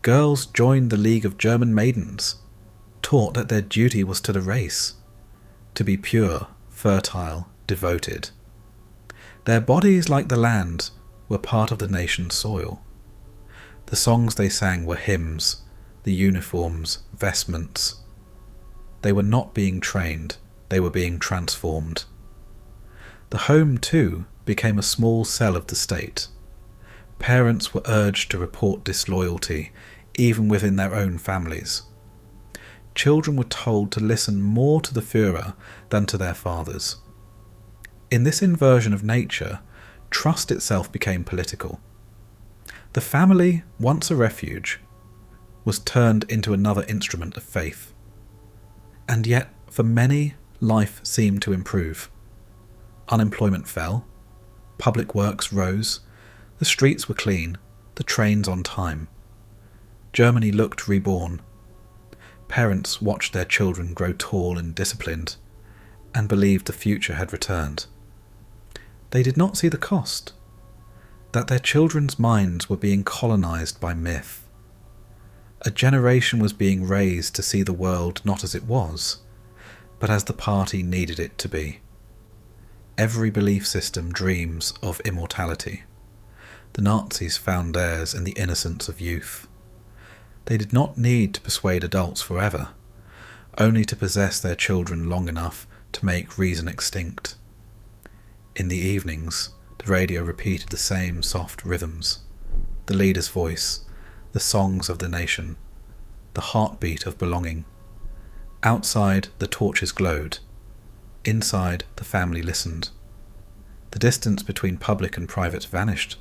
Girls joined the League of German Maidens, taught that their duty was to the race, to be pure, fertile, devoted. Their bodies, like the land, were part of the nation's soil. The songs they sang were hymns, the uniforms, vestments. They were not being trained, they were being transformed. The home, too, became a small cell of the state. Parents were urged to report disloyalty, even within their own families. Children were told to listen more to the Führer than to their fathers. In this inversion of nature, trust itself became political. The family, once a refuge, was turned into another instrument of faith. And yet, for many, life seemed to improve. Unemployment fell, public works rose, the streets were clean, the trains on time. Germany looked reborn. Parents watched their children grow tall and disciplined, and believed the future had returned. They did not see the cost, that their children's minds were being colonized by myth. A generation was being raised to see the world not as it was, but as the party needed it to be. Every belief system dreams of immortality. The Nazis found theirs in the innocence of youth. They did not need to persuade adults forever, only to possess their children long enough to make reason extinct. In the evenings, the radio repeated the same soft rhythms, the leader's voice, the songs of the nation, the heartbeat of belonging. Outside, the torches glowed. Inside, the family listened. The distance between public and private vanished.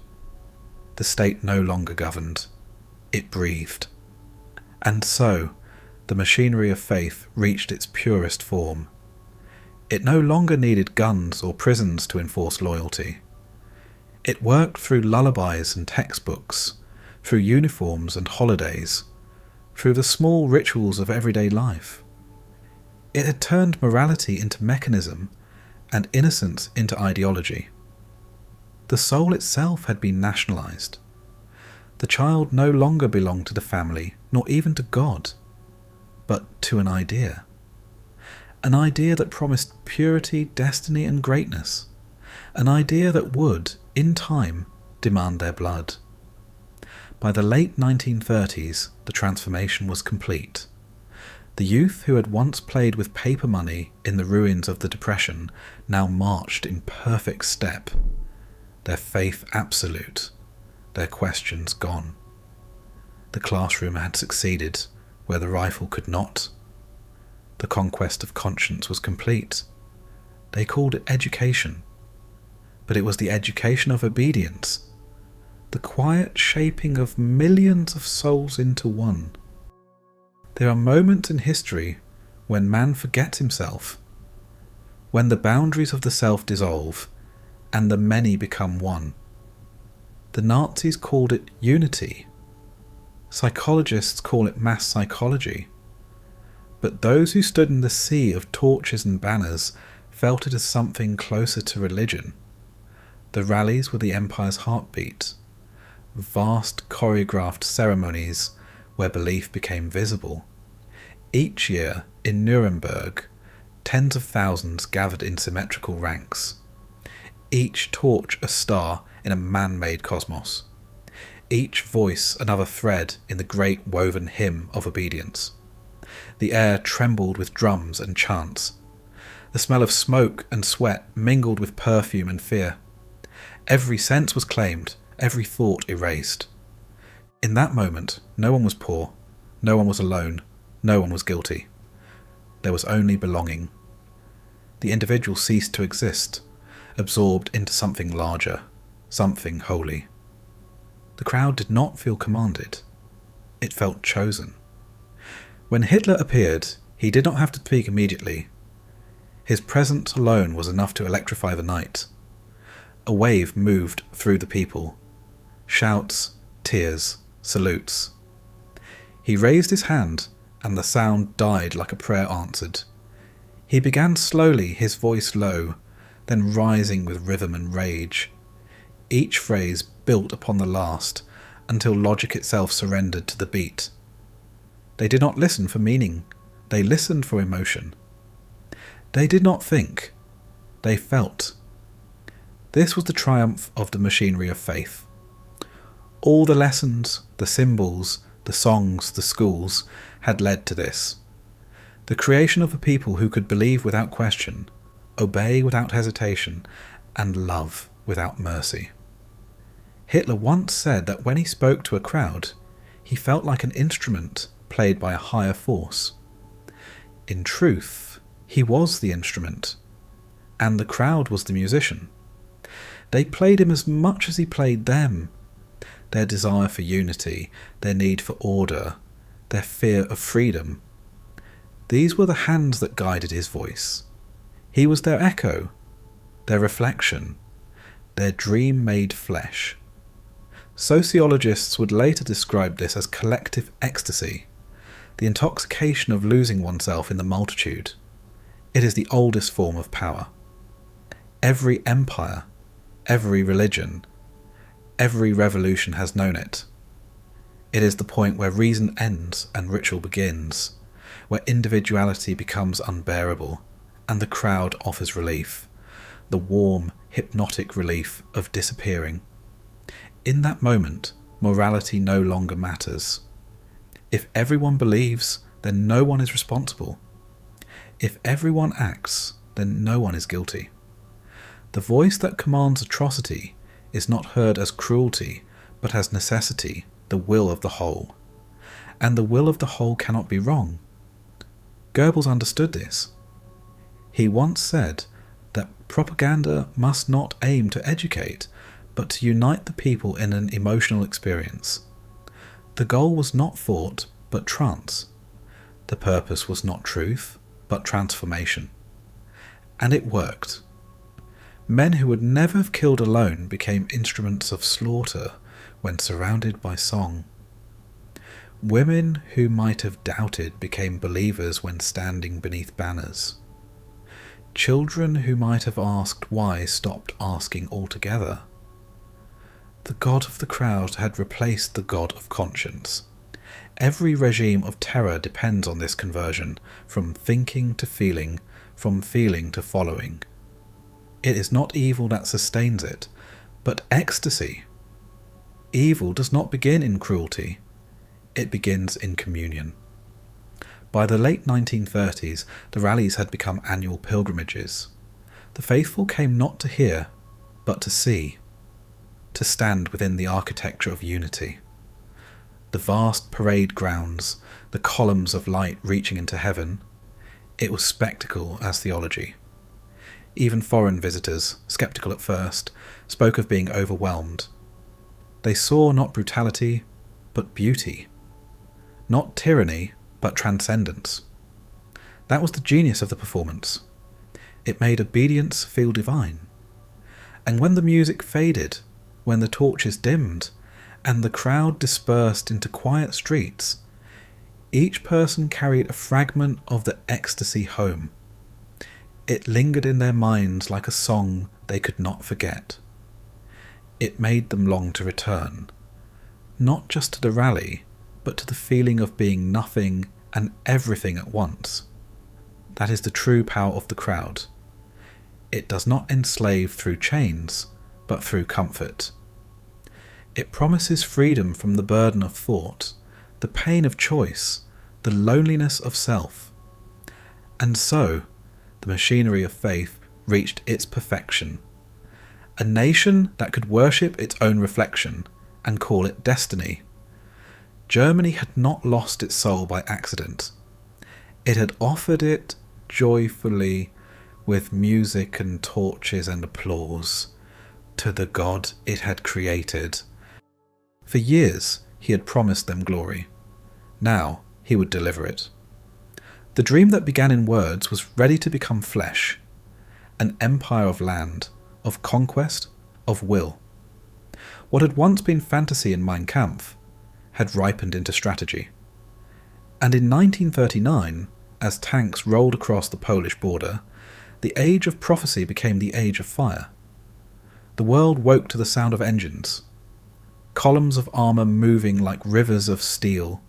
The state no longer governed. It breathed. And so, the machinery of faith reached its purest form. It no longer needed guns or prisons to enforce loyalty. It worked through lullabies and textbooks, through uniforms and holidays, through the small rituals of everyday life. It had turned morality into mechanism and innocence into ideology. The soul itself had been nationalized. The child no longer belonged to the family, nor even to God, but to an idea. An idea that promised purity, destiny, and greatness. An idea that would, in time, demand their blood. By the late 1930s, the transformation was complete. The youth who had once played with paper money in the ruins of the Depression now marched in perfect step, their faith absolute, their questions gone. The classroom had succeeded where the rifle could not. The conquest of conscience was complete. They called it education, but it was the education of obedience, the quiet shaping of millions of souls into one. There are moments in history when man forgets himself, when the boundaries of the self dissolve and the many become one. The Nazis called it unity. Psychologists call it mass psychology. But those who stood in the sea of torches and banners felt it as something closer to religion. The rallies were the empire's heartbeat, vast choreographed ceremonies where belief became visible. Each year, in Nuremberg, tens of thousands gathered in symmetrical ranks, each torch a star in a man-made cosmos, each voice another thread in the great woven hymn of obedience. The air trembled with drums and chants. The smell of smoke and sweat mingled with perfume and fear. Every sense was claimed, every thought erased. In that moment, no one was poor, no one was alone, no one was guilty. There was only belonging. The individual ceased to exist, absorbed into something larger, something holy. The crowd did not feel commanded. It felt chosen. When Hitler appeared, he did not have to speak immediately. His presence alone was enough to electrify the night. A wave moved through the people. Shouts, tears, salutes. He raised his hand, and the sound died like a prayer answered. He began slowly, his voice low, then rising with rhythm and rage. Each phrase built upon the last, until logic itself surrendered to the beat. They did not listen for meaning. They listened for emotion. They did not think. They felt. This was the triumph of the machinery of faith. All the lessons, the symbols, the songs, the schools had led to this. The creation of a people who could believe without question, obey without hesitation, and love without mercy. Hitler once said that when he spoke to a crowd, he felt like an instrument played by a higher force. In truth, he was the instrument, and the crowd was the musician. They played him as much as he played them. Their desire for unity, their need for order, their fear of freedom. These were the hands that guided his voice. He was their echo, their reflection, their dream made flesh. Sociologists would later describe this as collective ecstasy, the intoxication of losing oneself in the multitude. It is the oldest form of power. Every empire, every religion, every revolution has known it. It is the point where reason ends and ritual begins, where individuality becomes unbearable and the crowd offers relief, the warm, hypnotic relief of disappearing. In that moment, morality no longer matters. If everyone believes, then no one is responsible. If everyone acts, then no one is guilty. The voice that commands atrocity is not heard as cruelty, but as necessity, the will of the whole. And the will of the whole cannot be wrong. Goebbels understood this. He once said that propaganda must not aim to educate, but to unite the people in an emotional experience. The goal was not thought, but trance. The purpose was not truth, but transformation. And it worked. Men who would never have killed alone became instruments of slaughter when surrounded by song. Women who might have doubted became believers when standing beneath banners. Children who might have asked why stopped asking altogether. The god of the crowd had replaced the god of conscience. Every regime of terror depends on this conversion, from thinking to feeling, from feeling to following. It is not evil that sustains it, but ecstasy. Evil does not begin in cruelty. It begins in communion. By the late 1930s, the rallies had become annual pilgrimages. The faithful came not to hear, but to see, to stand within the architecture of unity. The vast parade grounds, the columns of light reaching into heaven, it was spectacle as theology. Even foreign visitors, sceptical at first, spoke of being overwhelmed. They saw not brutality, but beauty. Not tyranny, but transcendence. That was the genius of the performance. It made obedience feel divine. And when the music faded, when the torches dimmed, and the crowd dispersed into quiet streets, each person carried a fragment of the ecstasy home. It lingered in their minds like a song they could not forget. It made them long to return, not just to the rally, but to the feeling of being nothing and everything at once. That is the true power of the crowd. It does not enslave through chains, but through comfort. It promises freedom from the burden of thought, the pain of choice, the loneliness of self. And so, the machinery of faith reached its perfection. A nation that could worship its own reflection and call it destiny. Germany had not lost its soul by accident. It had offered it joyfully with music and torches and applause to the God it had created. For years he had promised them glory. Now he would deliver it. The dream that began in words was ready to become flesh, an empire of land, of conquest, of will. What had once been fantasy in Mein Kampf had ripened into strategy. And in 1939, as tanks rolled across the Polish border, the age of prophecy became the age of fire. The world woke to the sound of engines, columns of armour moving like rivers of steel,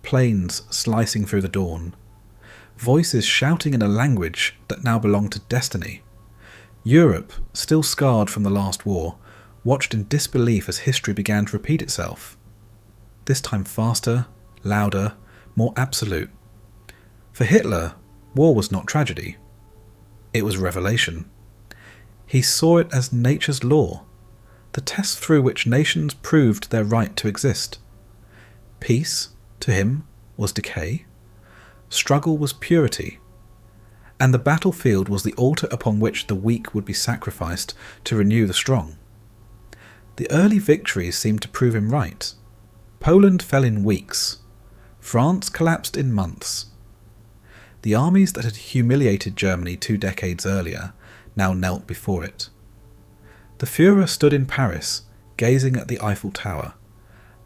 planes slicing through the dawn, voices shouting in a language that now belonged to destiny, Europe, still scarred from the last war, watched in disbelief as history began to repeat itself. This time faster, louder, more absolute. For Hitler, war was not tragedy. It was revelation. He saw it as nature's law, the test through which nations proved their right to exist. Peace, to him, was decay. Struggle was purity. And the battlefield was the altar upon which the weak would be sacrificed to renew the strong. The early victories seemed to prove him right. Poland fell in weeks. France collapsed in months. The armies that had humiliated Germany 2 decades earlier now knelt before it. The Führer stood in Paris, gazing at the Eiffel Tower,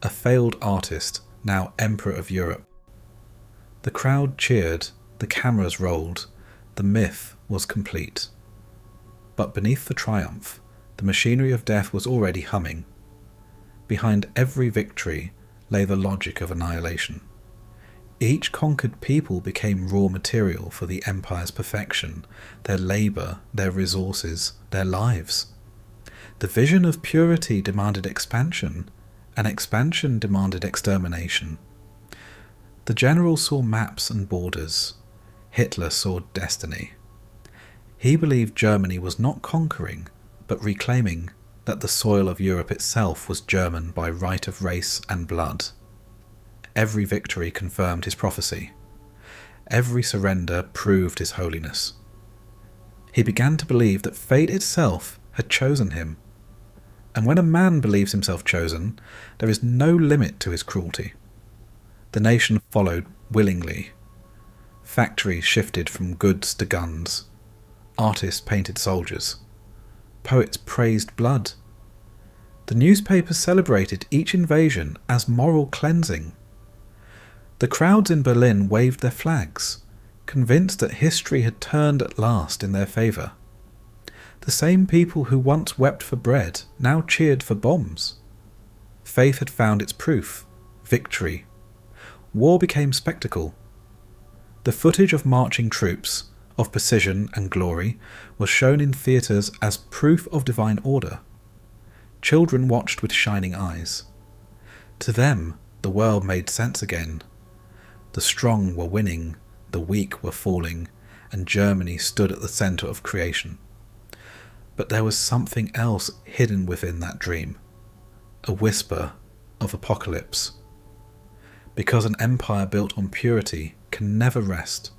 a failed artist, now Emperor of Europe. The crowd cheered, the cameras rolled, the myth was complete. But beneath the triumph, the machinery of death was already humming. Behind every victory lay the logic of annihilation. Each conquered people became raw material for the empire's perfection, their labour, their resources, their lives. The vision of purity demanded expansion, and expansion demanded extermination. The general saw maps and borders. Hitler saw destiny. He believed Germany was not conquering, but reclaiming, that the soil of Europe itself was German by right of race and blood. Every victory confirmed his prophecy. Every surrender proved his holiness. He began to believe that fate itself had chosen him. And when a man believes himself chosen, there is no limit to his cruelty. The nation followed willingly. Factories shifted from goods to guns. Artists painted soldiers. Poets praised blood. The newspapers celebrated each invasion as moral cleansing. The crowds in Berlin waved their flags, convinced that history had turned at last in their favour. The same people who once wept for bread now cheered for bombs. Faith had found its proof, victory. War became spectacle. The footage of marching troops, of precision and glory, was shown in theatres as proof of divine order. Children watched with shining eyes. To them, the world made sense again. The strong were winning, the weak were falling, and Germany stood at the centre of creation. But there was something else hidden within that dream, a whisper of apocalypse. Because an empire built on purity can never rest,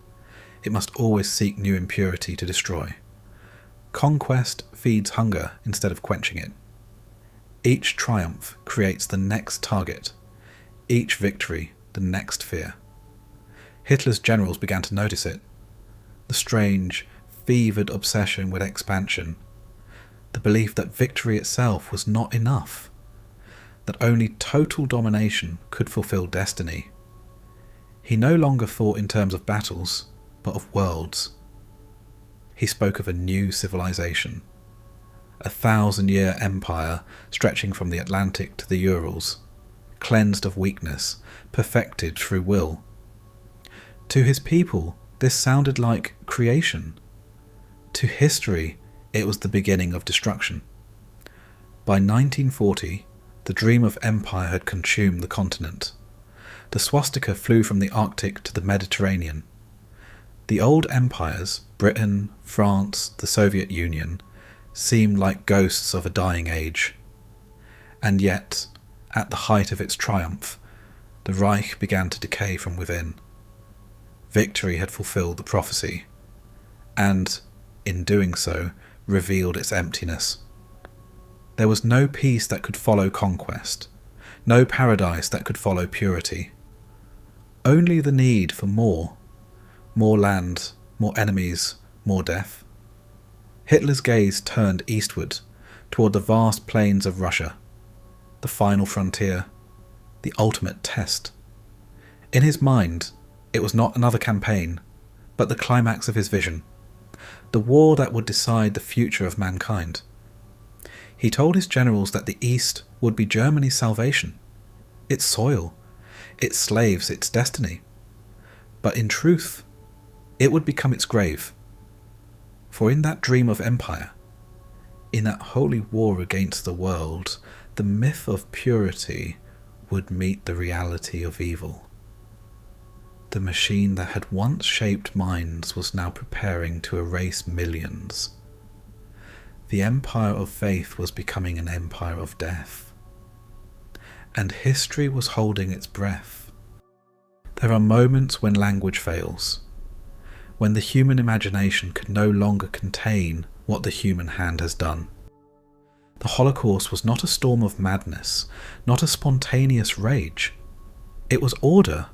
it must always seek new impurity to destroy. Conquest feeds hunger instead of quenching it. Each triumph creates the next target, each victory the next fear. Hitler's generals began to notice it. The strange, fevered obsession with expansion. The belief that victory itself was not enough. That only total domination could fulfill destiny. He no longer thought in terms of battles, but of worlds. He spoke of a new civilization. A 1,000-year empire stretching from the Atlantic to the Urals, cleansed of weakness, perfected through will. To his people, this sounded like creation. To history, it was the beginning of destruction. By 1940, the dream of empire had consumed the continent. The swastika flew from the Arctic to the Mediterranean. The old empires, Britain, France, the Soviet Union, seemed like ghosts of a dying age. And yet, at the height of its triumph, the Reich began to decay from within. Victory had fulfilled the prophecy, and, in doing so, revealed its emptiness. There was no peace that could follow conquest, no paradise that could follow purity. Only the need for more land, more enemies, more death. Hitler's gaze turned eastward, toward the vast plains of Russia, the final frontier, the ultimate test. In his mind, it was not another campaign, but the climax of his vision, the war that would decide the future of mankind. He told his generals that the East would be Germany's salvation, its soil, its slaves, its destiny. But in truth, it would become its grave. For in that dream of empire, In that holy war against the world, the myth of purity would meet the reality of evil. The machine that had once shaped minds was now preparing to erase millions. The empire of faith was becoming an empire of death. And history was holding its breath. There are moments when language fails, when the human imagination can no longer contain what the human hand has done. The Holocaust was not a storm of madness, not a spontaneous rage. It was order.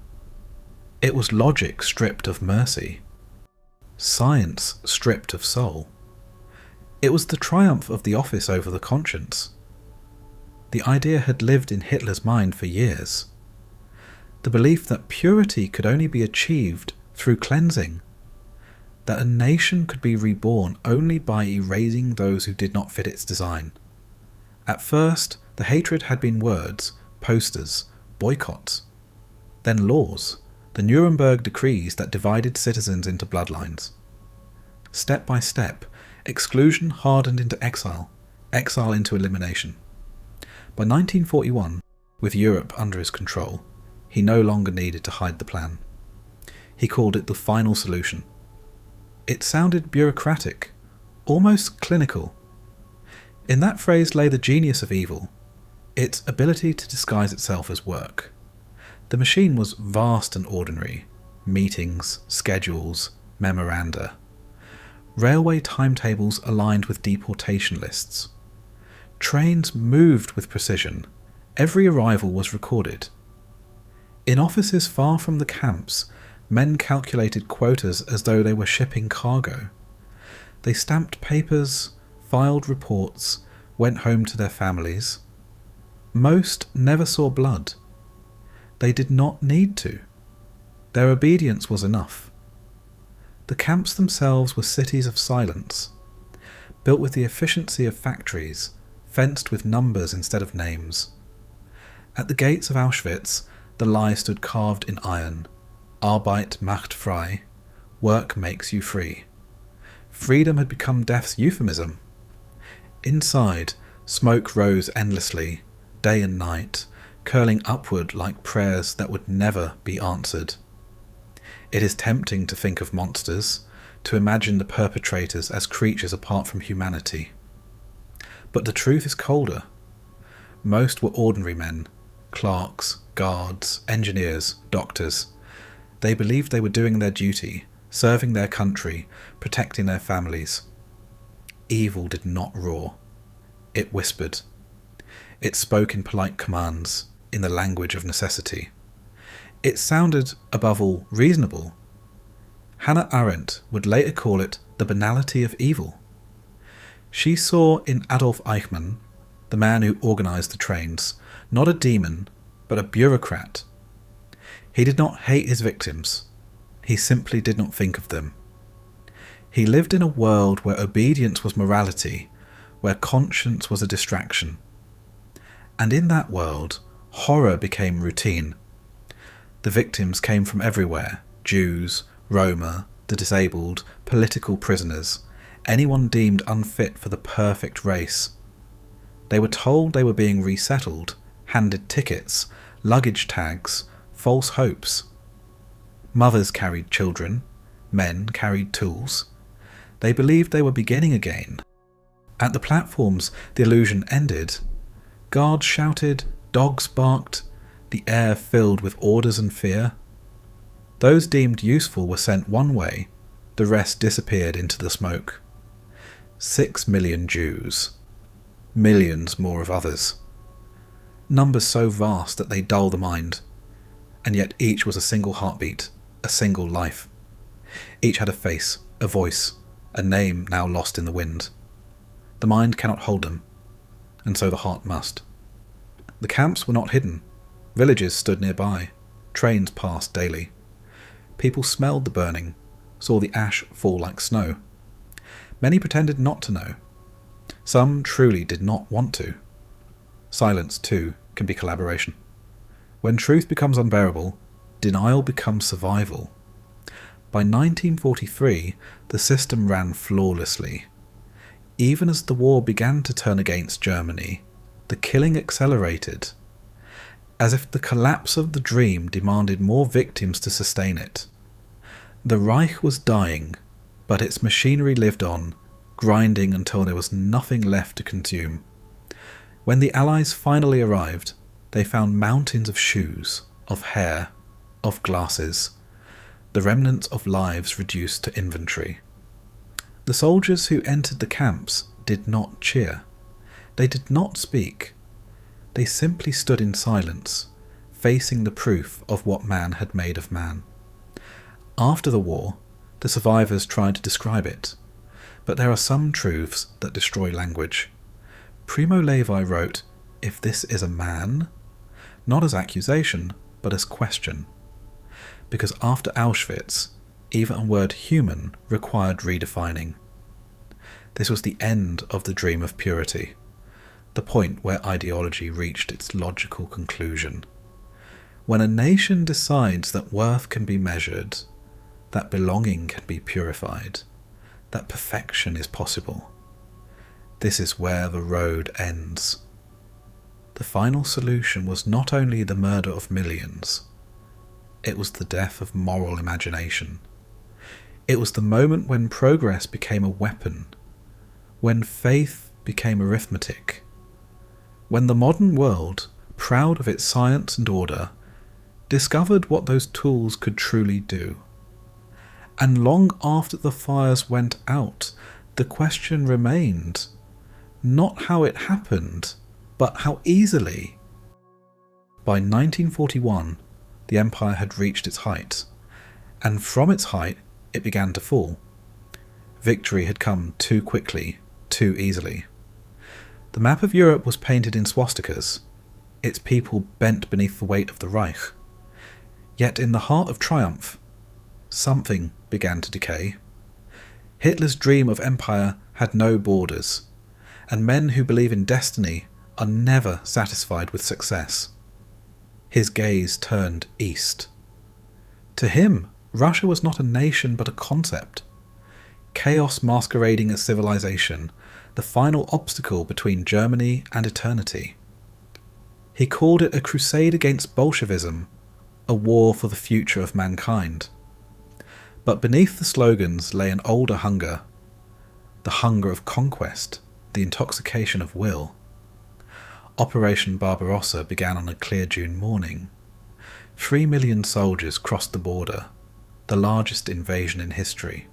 It was logic stripped of mercy, science stripped of soul. It was the triumph of the office over the conscience. The idea had lived in Hitler's mind for years. The belief that purity could only be achieved through cleansing, that a nation could be reborn only by erasing those who did not fit its design. At first, the hatred had been words, posters, boycotts, then laws, the Nuremberg decrees that divided citizens into bloodlines. Step by step, exclusion hardened into exile, exile into elimination. By 1941, with Europe under his control, he no longer needed to hide the plan. He called it the final solution. It sounded bureaucratic, almost clinical. In that phrase lay the genius of evil, its ability to disguise itself as work. The machine was vast and ordinary: meetings, schedules, memoranda. Railway timetables aligned with deportation lists. Trains moved with precision. Every arrival was recorded. In offices far from the camps, men calculated quotas as though they were shipping cargo. They stamped papers, filed reports, went home to their families. Most never saw blood. They did not need to. Their obedience was enough. The camps themselves were cities of silence, built with the efficiency of factories, fenced with numbers instead of names. At the gates of Auschwitz, the lie stood carved in iron: Arbeit macht frei, work makes you free. Freedom had become death's euphemism. Inside, smoke rose endlessly, day and night, curling upward like prayers that would never be answered. It is tempting to think of monsters, to imagine the perpetrators as creatures apart from humanity. But the truth is colder. Most were ordinary men, clerks, guards, engineers, doctors. They believed they were doing their duty, serving their country, protecting their families. Evil did not roar. It whispered. It spoke in polite commands, in the language of necessity. It sounded, above all, reasonable. Hannah Arendt would later call it the banality of evil. She saw in Adolf Eichmann, the man who organised the trains, not a demon, but a bureaucrat. He did not hate his victims. He simply did not think of them. He lived in a world where obedience was morality, where conscience was a distraction. And in that world, horror became routine. The victims came from everywhere: Jews, Roma, the disabled, political prisoners, anyone deemed unfit for the perfect race. They were told they were being resettled, handed tickets, luggage tags, false hopes. Mothers carried children, men carried tools. They believed they were beginning again. At the platforms, the illusion ended. Guards shouted, dogs barked, the air filled with orders and fear. Those deemed useful were sent one way, the rest disappeared into the smoke. 6 million Jews. Millions more of others. Numbers so vast that they dull the mind. And yet each was a single heartbeat, a single life. Each had a face, a voice, a name now lost in the wind. The mind cannot hold them, and so the heart must. The camps were not hidden. Villages stood nearby. Trains passed daily. People smelled the burning, saw the ash fall like snow. Many pretended not to know. Some truly did not want to. Silence, too, can be collaboration. When truth becomes unbearable, denial becomes survival. By 1943, the system ran flawlessly. Even as the war began to turn against Germany, the killing accelerated, as if the collapse of the dream demanded more victims to sustain it. The Reich was dying, but its machinery lived on, grinding until there was nothing left to consume. When the Allies finally arrived, they found mountains of shoes, of hair, of glasses, the remnants of lives reduced to inventory. The soldiers who entered the camps did not cheer. They did not speak. They simply stood in silence, facing the proof of what man had made of man. After the war, the survivors tried to describe it, but there are some truths that destroy language. Primo Levi wrote, "If this is a man," not as accusation, but as question. Because after Auschwitz, even a word human required redefining. This was the end of the dream of purity, the point where ideology reached its logical conclusion. When a nation decides that worth can be measured, that belonging can be purified, that perfection is possible, this is where the road ends. The final solution was not only the murder of millions, it was the death of moral imagination. It was the moment when progress became a weapon, when faith became arithmetic, when the modern world, proud of its science and order, discovered what those tools could truly do. And long after the fires went out, the question remained, not how it happened, but how easily. By 1941, the empire had reached its height, and from its height it began to fall. Victory had come too quickly, too easily. The map of Europe was painted in swastikas, its people bent beneath the weight of the Reich. Yet in the heart of triumph, something began to decay. Hitler's dream of empire had no borders, and men who believe in destiny are never satisfied with success. His gaze turned east. To him, Russia was not a nation but a concept. Chaos masquerading as civilization, the final obstacle between Germany and eternity. He called it a crusade against Bolshevism, a war for the future of mankind. But beneath the slogans lay an older hunger, the hunger of conquest, the intoxication of will. Operation Barbarossa began on a clear June morning. 3 million soldiers crossed the border, the largest invasion in history.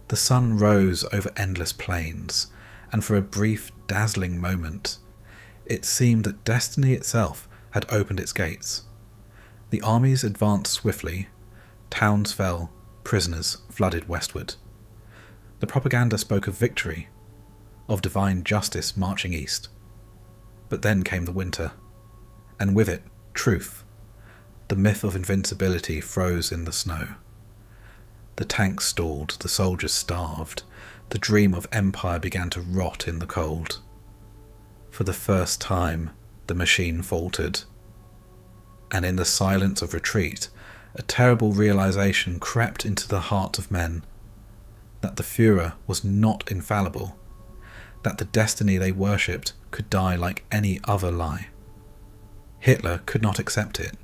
The sun rose over endless plains, and for a brief, dazzling moment, it seemed that destiny itself had opened its gates. The armies advanced swiftly, towns fell, prisoners flooded westward. The propaganda spoke of victory, of divine justice marching east. But then came the winter, and with it, truth. The myth of invincibility froze in the snow. The tanks stalled, the soldiers starved, the dream of empire began to rot in the cold. For the first time, the machine faltered. And in the silence of retreat, a terrible realization crept into the heart of men, that the Führer was not infallible, that the destiny they worshipped could die like any other lie. Hitler could not accept it.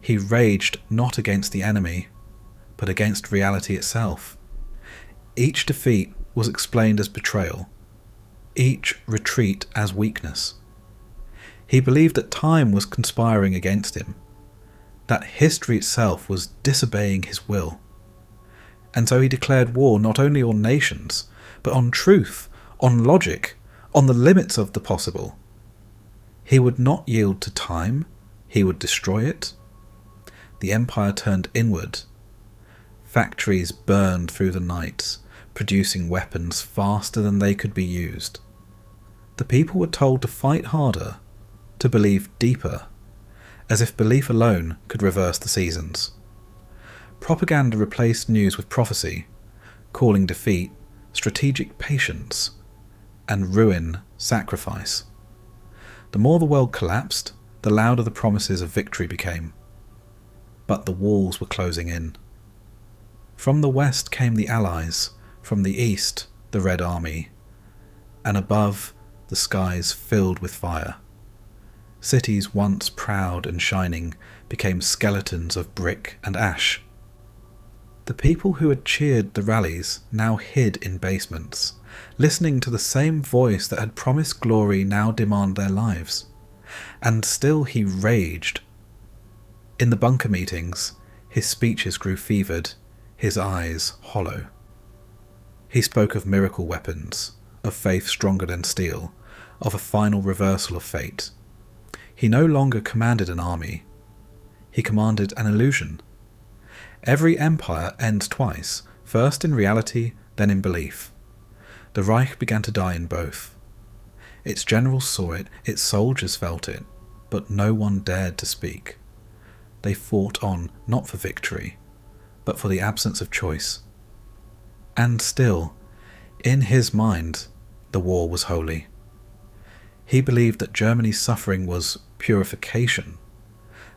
He raged not against the enemy, but against reality itself. Each defeat was explained as betrayal, each retreat as weakness. He believed that time was conspiring against him, that history itself was disobeying his will. And so he declared war not only on nations, but on truth, on logic, on the limits of the possible. He would not yield to time, he would destroy it. The empire turned inward. Factories burned through the night, producing weapons faster than they could be used. The people were told to fight harder, to believe deeper, as if belief alone could reverse the seasons. Propaganda replaced news with prophecy, calling defeat strategic patience, and ruin sacrifice. The more the world collapsed, the louder the promises of victory became. But the walls were closing in. From the west came the Allies, from the east the Red Army, and above, the skies filled with fire. Cities once proud and shining became skeletons of brick and ash. The people who had cheered the rallies now hid in basements, listening to the same voice that had promised glory now demand their lives. And still he raged. In the bunker meetings, his speeches grew fevered, his eyes hollow. He spoke of miracle weapons, of faith stronger than steel, of a final reversal of fate. He no longer commanded an army. He commanded an illusion. Every empire ends twice, first in reality, then in belief. The Reich began to die in both. Its generals saw it, its soldiers felt it, but no one dared to speak. They fought on not for victory, but for the absence of choice. And still, in his mind, the war was holy. He believed that Germany's suffering was purification,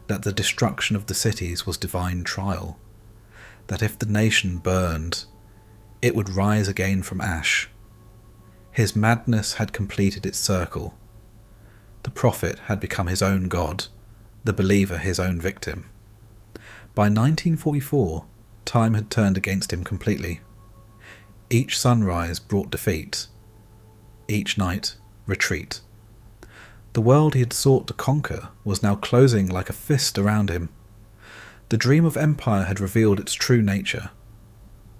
that the destruction of the cities was divine trial, that if the nation burned, it would rise again from ash. His madness had completed its circle. The prophet had become his own god, the believer his own victim. By 1944, time had turned against him completely. Each sunrise brought defeat. Each night, retreat. The world he had sought to conquer was now closing like a fist around him. The dream of empire had revealed its true nature.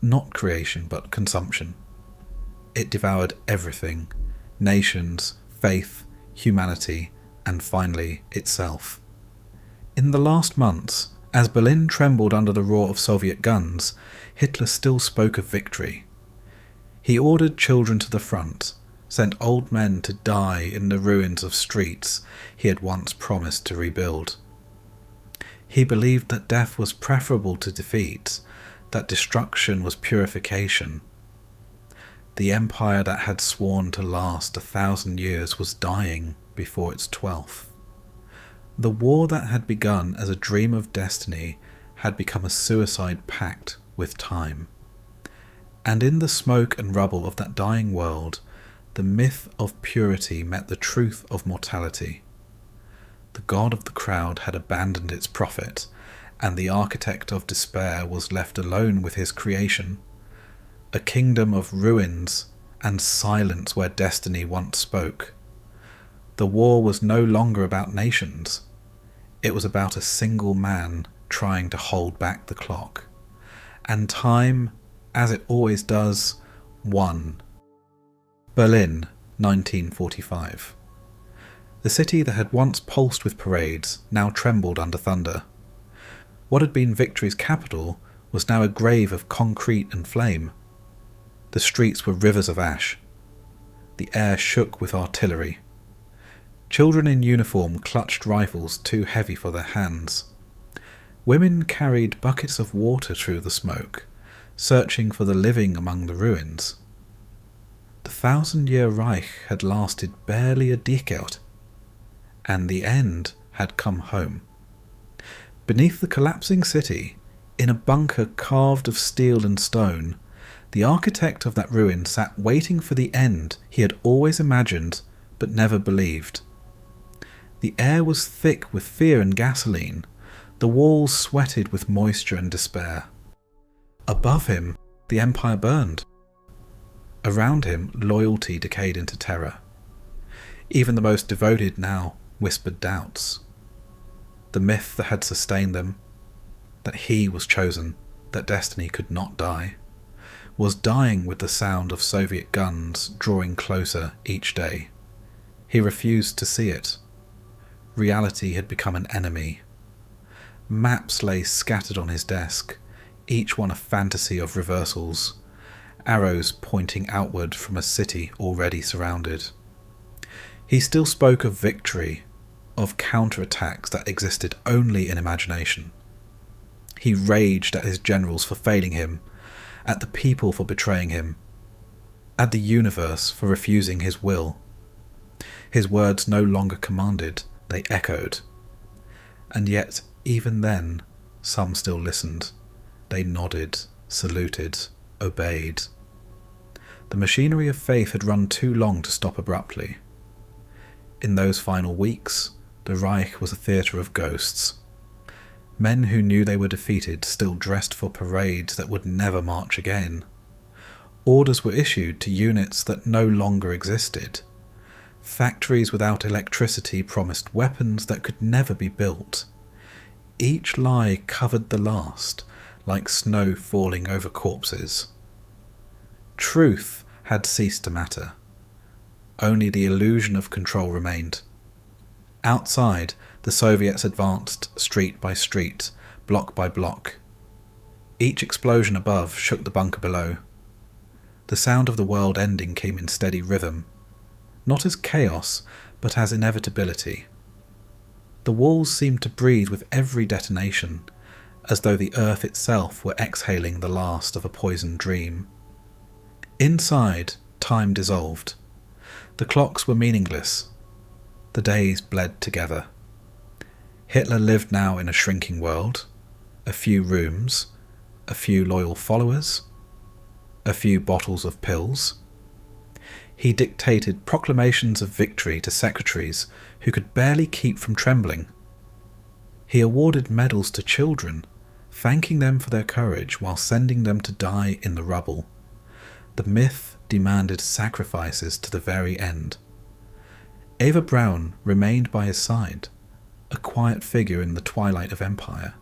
Not creation, but consumption. It devoured everything: nations, faith, humanity, and finally itself. In the last months, as Berlin trembled under the roar of Soviet guns, Hitler still spoke of victory. He ordered children to the front, sent old men to die in the ruins of streets he had once promised to rebuild. He believed that death was preferable to defeat, that destruction was purification. The empire that had sworn to last 1,000 years was dying before its 12th. The war that had begun as a dream of destiny had become a suicide pact with time. And in the smoke and rubble of that dying world, the myth of purity met the truth of mortality. The god of the crowd had abandoned its prophet, and the architect of despair was left alone with his creation. A kingdom of ruins and silence where destiny once spoke. The war was no longer about nations. It was about a single man trying to hold back the clock. And time, as it always does, won. Berlin, 1945. The city that had once pulsed with parades now trembled under thunder. What had been victory's capital was now a grave of concrete and flame. The streets were rivers of ash. The air shook with artillery. Children in uniform clutched rifles too heavy for their hands. Women carried buckets of water through the smoke, searching for the living among the ruins. The 1,000-year Reich had lasted barely a decade, and the end had come home. Beneath the collapsing city, in a bunker carved of steel and stone, the architect of that ruin sat waiting for the end he had always imagined but never believed. The air was thick with fear and gasoline. The walls sweated with moisture and despair. Above him, the empire burned. Around him, loyalty decayed into terror. Even the most devoted now whispered doubts. The myth that had sustained them, that he was chosen, that destiny could not die, was dying with the sound of Soviet guns drawing closer each day. He refused to see it. Reality had become an enemy. Maps lay scattered on his desk, each one a fantasy of reversals, arrows pointing outward from a city already surrounded. He still spoke of victory, of counterattacks that existed only in imagination. He raged at his generals for failing him, at the people for betraying him, at the universe for refusing his will. His words no longer commanded, they echoed. And yet, even then, some still listened. They nodded, saluted, obeyed. The machinery of faith had run too long to stop abruptly. In those final weeks, the Reich was a theatre of ghosts. Men who knew they were defeated still dressed for parades that would never march again. Orders were issued to units that no longer existed. Factories without electricity promised weapons that could never be built. Each lie covered the last, like snow falling over corpses. Truth had ceased to matter. Only the illusion of control remained. Outside, the Soviets advanced street by street, block by block. Each explosion above shook the bunker below. The sound of the world ending came in steady rhythm, not as chaos, but as inevitability. The walls seemed to breathe with every detonation, as though the earth itself were exhaling the last of a poisoned dream. Inside, time dissolved. The clocks were meaningless. The days bled together. Hitler lived now in a shrinking world, a few rooms, a few loyal followers, a few bottles of pills. He dictated proclamations of victory to secretaries who could barely keep from trembling. He awarded medals to children, thanking them for their courage while sending them to die in the rubble. The myth demanded sacrifices to the very end. Eva Braun remained by his side, a quiet figure in the twilight of empire,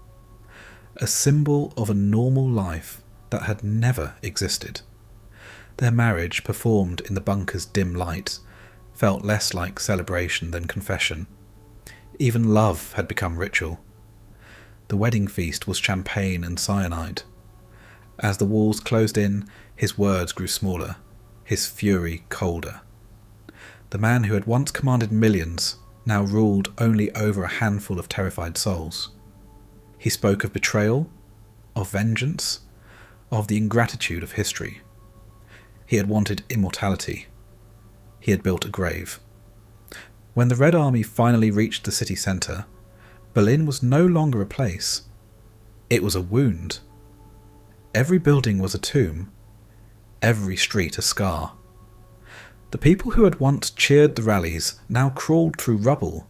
a symbol of a normal life that had never existed. Their marriage, performed in the bunker's dim light, felt less like celebration than confession. Even love had become ritual. The wedding feast was champagne and cyanide. As the walls closed in, his words grew smaller, his fury colder. The man who had once commanded millions now ruled only over a handful of terrified souls. He spoke of betrayal, of vengeance, of the ingratitude of history. He had wanted immortality. He had built a grave. When the Red Army finally reached the city centre, Berlin was no longer a place. It was a wound. Every building was a tomb, every street a scar. The people who had once cheered the rallies now crawled through rubble,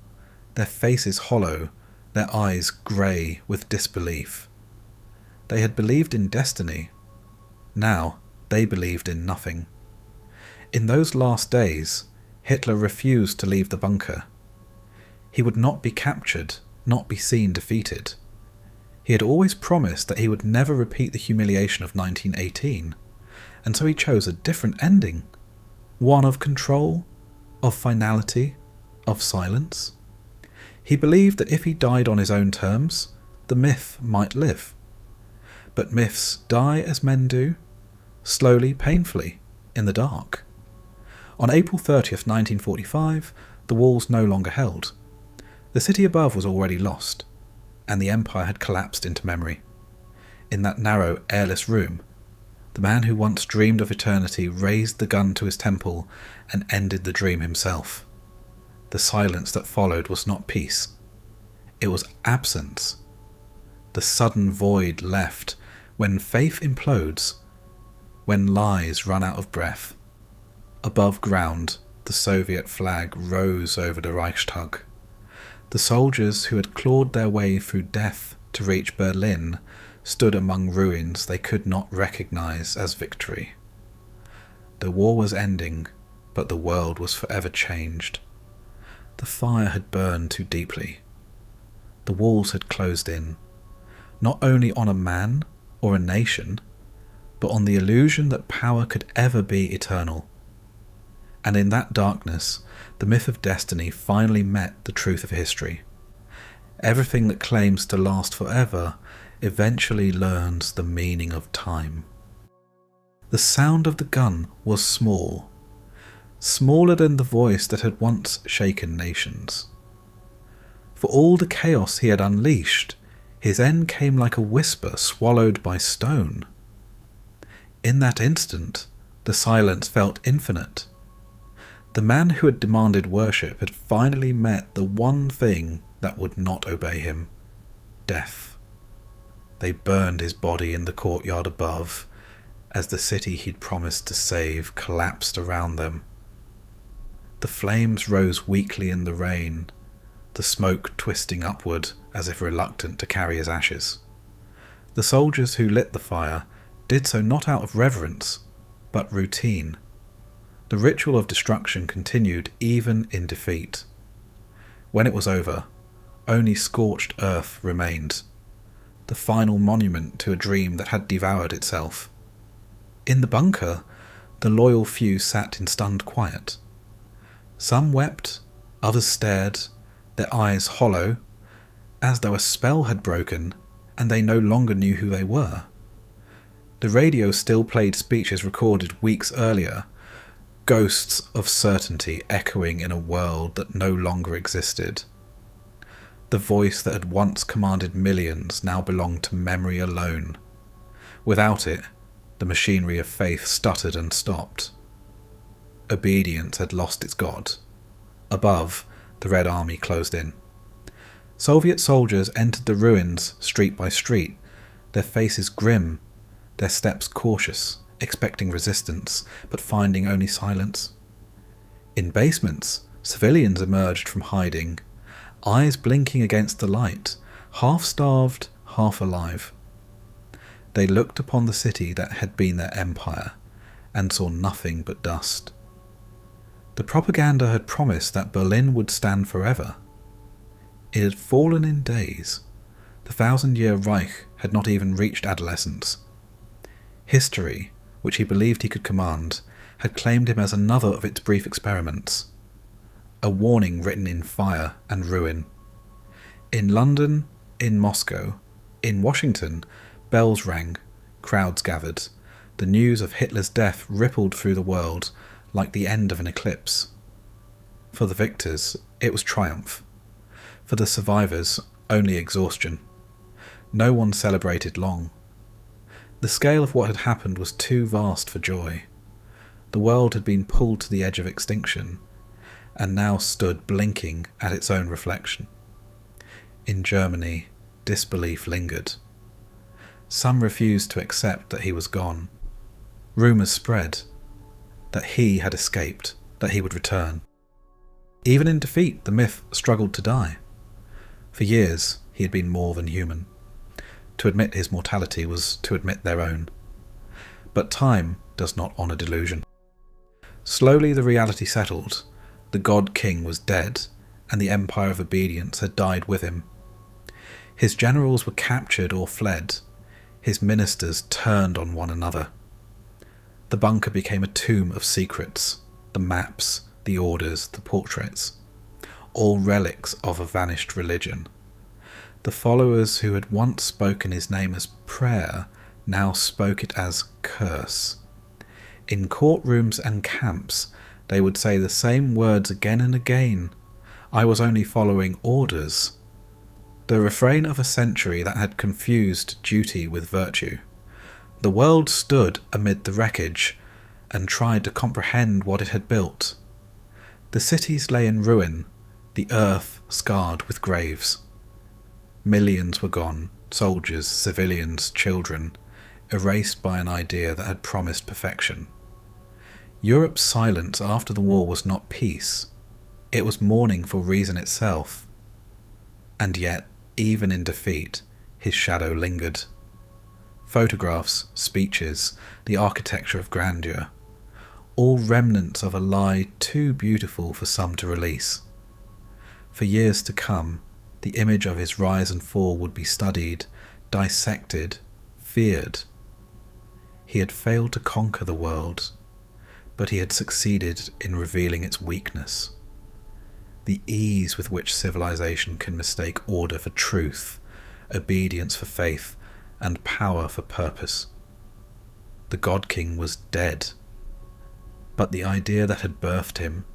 their faces hollow, their eyes grey with disbelief. They had believed in destiny. Now they believed in nothing. In those last days, Hitler refused to leave the bunker. He would not be captured, not be seen defeated. He had always promised that he would never repeat the humiliation of 1918, and so he chose a different ending, one of control, of finality, of silence. He believed that if he died on his own terms, the myth might live. But myths die as men do, slowly, painfully, in the dark. On April 30th, 1945, the walls no longer held. The city above was already lost, and the empire had collapsed into memory. In that narrow, airless room, the man who once dreamed of eternity raised the gun to his temple and ended the dream himself. The silence that followed was not peace. It was absence. The sudden void left when faith implodes, when lies run out of breath. Above ground, the Soviet flag rose over the Reichstag. The soldiers who had clawed their way through death to reach Berlin stood among ruins they could not recognize as victory. The war was ending, but the world was forever changed. The fire had burned too deeply. The walls had closed in, not only on a man or a nation, but on the illusion that power could ever be eternal. And in that darkness, the myth of destiny finally met the truth of history. Everything that claims to last forever eventually learns the meaning of time. The sound of the gun was small, smaller than the voice that had once shaken nations. For all the chaos he had unleashed, his end came like a whisper swallowed by stone. In that instant, the silence felt infinite. The man who had demanded worship had finally met the one thing that would not obey him: death. They burned his body in the courtyard above, as the city he'd promised to save collapsed around them. The flames rose weakly in the rain, the smoke twisting upward as if reluctant to carry his ashes. The soldiers who lit the fire did so not out of reverence, but routine. The ritual of destruction continued even in defeat. When it was over, only scorched earth remained, the final monument to a dream that had devoured itself. In the bunker, the loyal few sat in stunned quiet. Some wept, others stared, their eyes hollow, as though a spell had broken and they no longer knew who they were. The radio still played speeches recorded weeks earlier, ghosts of certainty echoing in a world that no longer existed. The voice that had once commanded millions now belonged to memory alone. Without it, the machinery of faith stuttered and stopped. Obedience had lost its god. Above, the Red Army closed in. Soviet soldiers entered the ruins street by street, their faces grim, their steps cautious, expecting resistance, but finding only silence. In basements, civilians emerged from hiding, eyes blinking against the light, half-starved, half alive. They looked upon the city that had been their empire, and saw nothing but dust. The propaganda had promised that Berlin would stand forever. It had fallen in days. The 1,000-year Reich had not even reached adolescence. History, which he believed he could command, had claimed him as another of its brief experiments. A warning written in fire and ruin. In London, in Moscow, in Washington, bells rang, crowds gathered. The news of Hitler's death rippled through the world like the end of an eclipse. For the victors, it was triumph. For the survivors, only exhaustion. No one celebrated long. The scale of what had happened was too vast for joy. The world had been pulled to the edge of extinction, and now stood blinking at its own reflection. In Germany, disbelief lingered. Some refused to accept that he was gone. Rumours spread that he had escaped, that he would return. Even in defeat, the myth struggled to die. For years, he had been more than human. To admit his mortality was to admit their own. But time does not honour delusion. Slowly the reality settled. The God-King was dead, and the empire of obedience had died with him. His generals were captured or fled. His ministers turned on one another. The bunker became a tomb of secrets, the maps, the orders, the portraits, all relics of a vanished religion. The followers who had once spoken his name as prayer now spoke it as curse. In courtrooms and camps, they would say the same words again and again. I was only following orders. The refrain of a century that had confused duty with virtue. The world stood amid the wreckage and tried to comprehend what it had built. The cities lay in ruin, the earth scarred with graves. Millions were gone, soldiers, civilians, children, erased by an idea that had promised perfection. Europe's silence after the war was not peace. It was mourning for reason itself. And yet, even in defeat, his shadow lingered. Photographs, speeches, the architecture of grandeur, all remnants of a lie too beautiful for some to release. For years to come, the image of his rise and fall would be studied, dissected, feared. He had failed to conquer the world, but he had succeeded in revealing its weakness. The ease with which civilization can mistake order for truth, obedience for faith, and power for purpose. The God-King was dead, but the idea that had birthed him,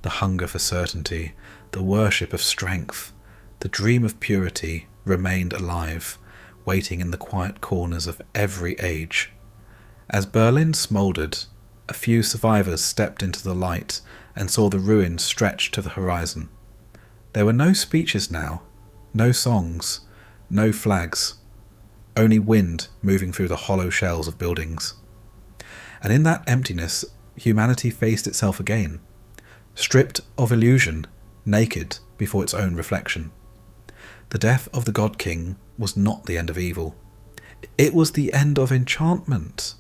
the hunger for certainty, the worship of strength, the dream of purity, remained alive, waiting in the quiet corners of every age. As Berlin smouldered, a few survivors stepped into the light and saw the ruins stretch to the horizon. There were no speeches now, no songs, no flags, only wind moving through the hollow shells of buildings. And in that emptiness, humanity faced itself again, stripped of illusion, naked before its own reflection. The death of the God King was not the end of evil. It was the end of enchantment.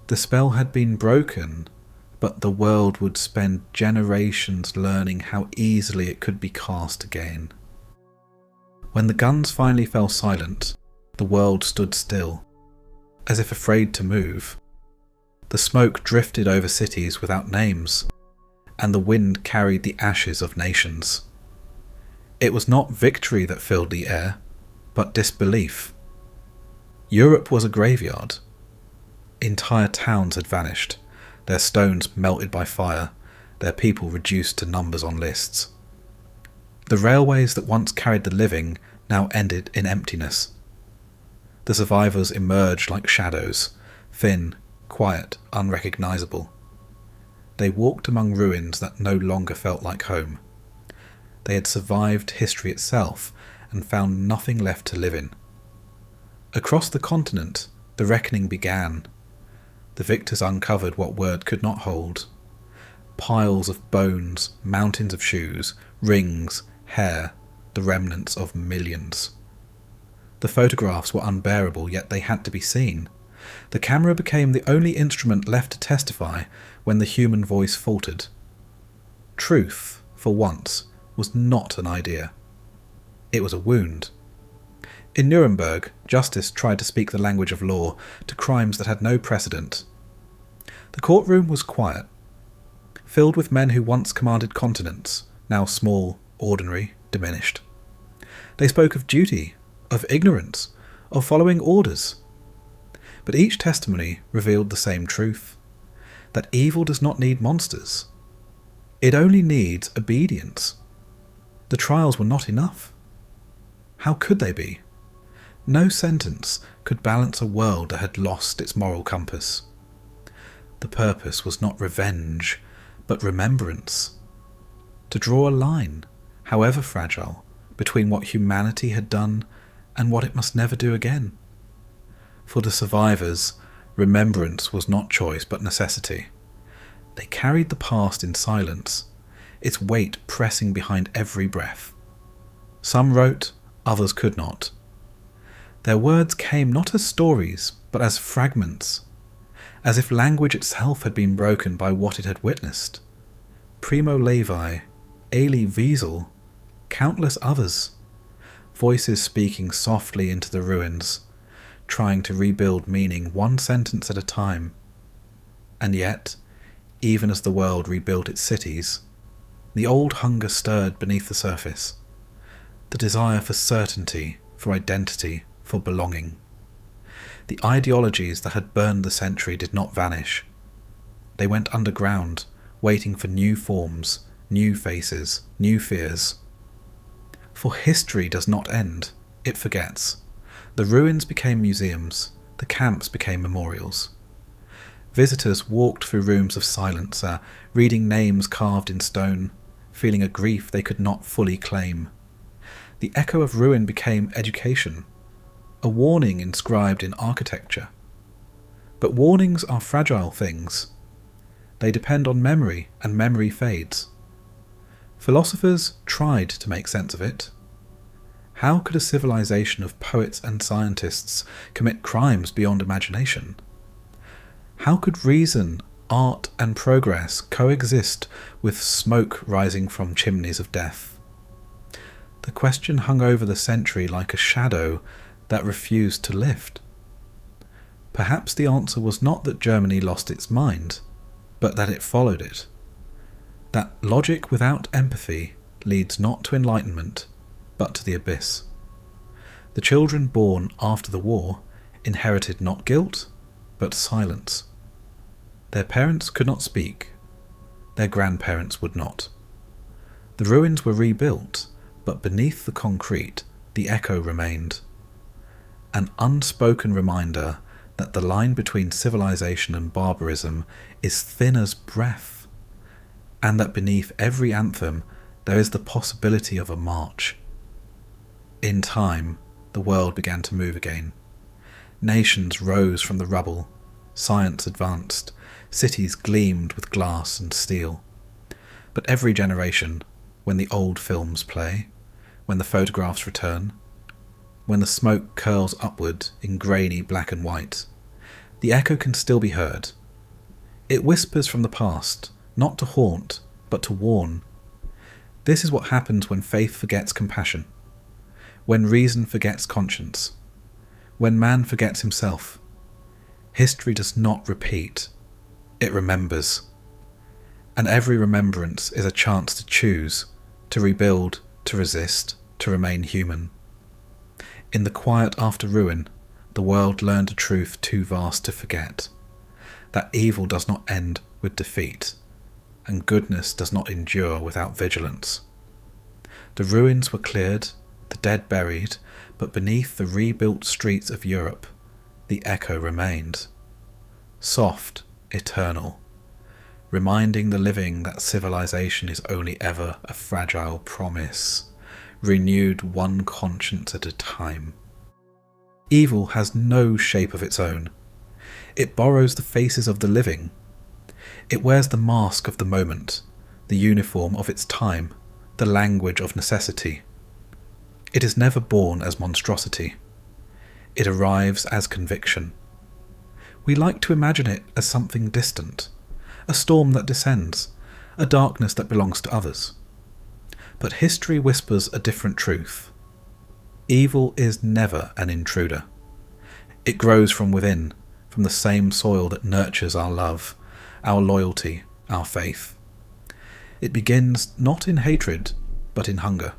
The spell had been broken, but the world would spend generations learning how easily it could be cast again. When the guns finally fell silent, the world stood still, as if afraid to move. The smoke drifted over cities without names, and the wind carried the ashes of nations. It was not victory that filled the air, but disbelief. Europe was a graveyard. Entire towns had vanished, their stones melted by fire, their people reduced to numbers on lists. The railways that once carried the living now ended in emptiness. The survivors emerged like shadows, thin, quiet, unrecognisable. They walked among ruins that no longer felt like home. They had survived history itself and found nothing left to live in. Across the continent, the reckoning began. The victors uncovered what word could not hold. Piles of bones, mountains of shoes, rings, hair, the remnants of millions. The photographs were unbearable, yet they had to be seen. The camera became the only instrument left to testify when the human voice faltered. Truth, for once, was not an idea. It was a wound. In Nuremberg, justice tried to speak the language of law to crimes that had no precedent. The courtroom was quiet, filled with men who once commanded continents, now small, ordinary, diminished. They spoke of duty, of ignorance, of following orders. But each testimony revealed the same truth, that evil does not need monsters. It only needs obedience. The trials were not enough. How could they be? No sentence could balance a world that had lost its moral compass. The purpose was not revenge, but remembrance. To draw a line, however fragile, between what humanity had done and what it must never do again. For the survivors, remembrance was not choice but necessity. They carried the past in silence, its weight pressing behind every breath. Some wrote, others could not. Their words came not as stories, but as fragments, as if language itself had been broken by what it had witnessed. Primo Levi, Elie Wiesel, countless others, voices speaking softly into the ruins, trying to rebuild meaning one sentence at a time. And yet, even as the world rebuilt its cities, the old hunger stirred beneath the surface, the desire for certainty, for identity, for belonging. The ideologies that had burned the century did not vanish. They went underground, waiting for new forms, new faces, new fears. For history does not end, it forgets. The ruins became museums, the camps became memorials. Visitors walked through rooms of silence, reading names carved in stone, feeling a grief they could not fully claim. The echo of ruin became education, a warning inscribed in architecture. But warnings are fragile things. They depend on memory, and memory fades. Philosophers tried to make sense of it. How could a civilization of poets and scientists commit crimes beyond imagination? How could reason, art, and progress coexist with smoke rising from chimneys of death? The question hung over the century like a shadow that refused to lift. Perhaps the answer was not that Germany lost its mind, but that it followed it. That logic without empathy leads not to enlightenment, but to the abyss. The children born after the war inherited not guilt, but silence. Their parents could not speak. Their grandparents would not. The ruins were rebuilt, but beneath the concrete, the echo remained. An unspoken reminder that the line between civilization and barbarism is thin as breath, and that beneath every anthem there is the possibility of a march. In time, the world began to move again. Nations rose from the rubble. science advanced, cities gleamed with glass and steel. But every generation, when the old films play, when the photographs return, when the smoke curls upward in grainy black and white, the echo can still be heard. It whispers from the past, not to haunt, but to warn. This is what happens when faith forgets compassion, when reason forgets conscience, when man forgets himself. History does not repeat, it remembers. And every remembrance is a chance to choose, to rebuild, to resist, to remain human. In the quiet after ruin, the world learned a truth too vast to forget, that evil does not end with defeat, and goodness does not endure without vigilance. The ruins were cleared, the dead buried, but beneath the rebuilt streets of Europe, the echo remained. Soft, eternal, reminding the living that civilization is only ever a fragile promise, renewed one conscience at a time. Evil has no shape of its own. It borrows the faces of the living. It wears the mask of the moment, the uniform of its time, the language of necessity. It is never born as monstrosity. It arrives as conviction. We like to imagine it as something distant, a storm that descends, a darkness that belongs to others. But history whispers a different truth. Evil is never an intruder. It grows from within, from the same soil that nurtures our love, our loyalty, our faith. It begins not in hatred, but in hunger.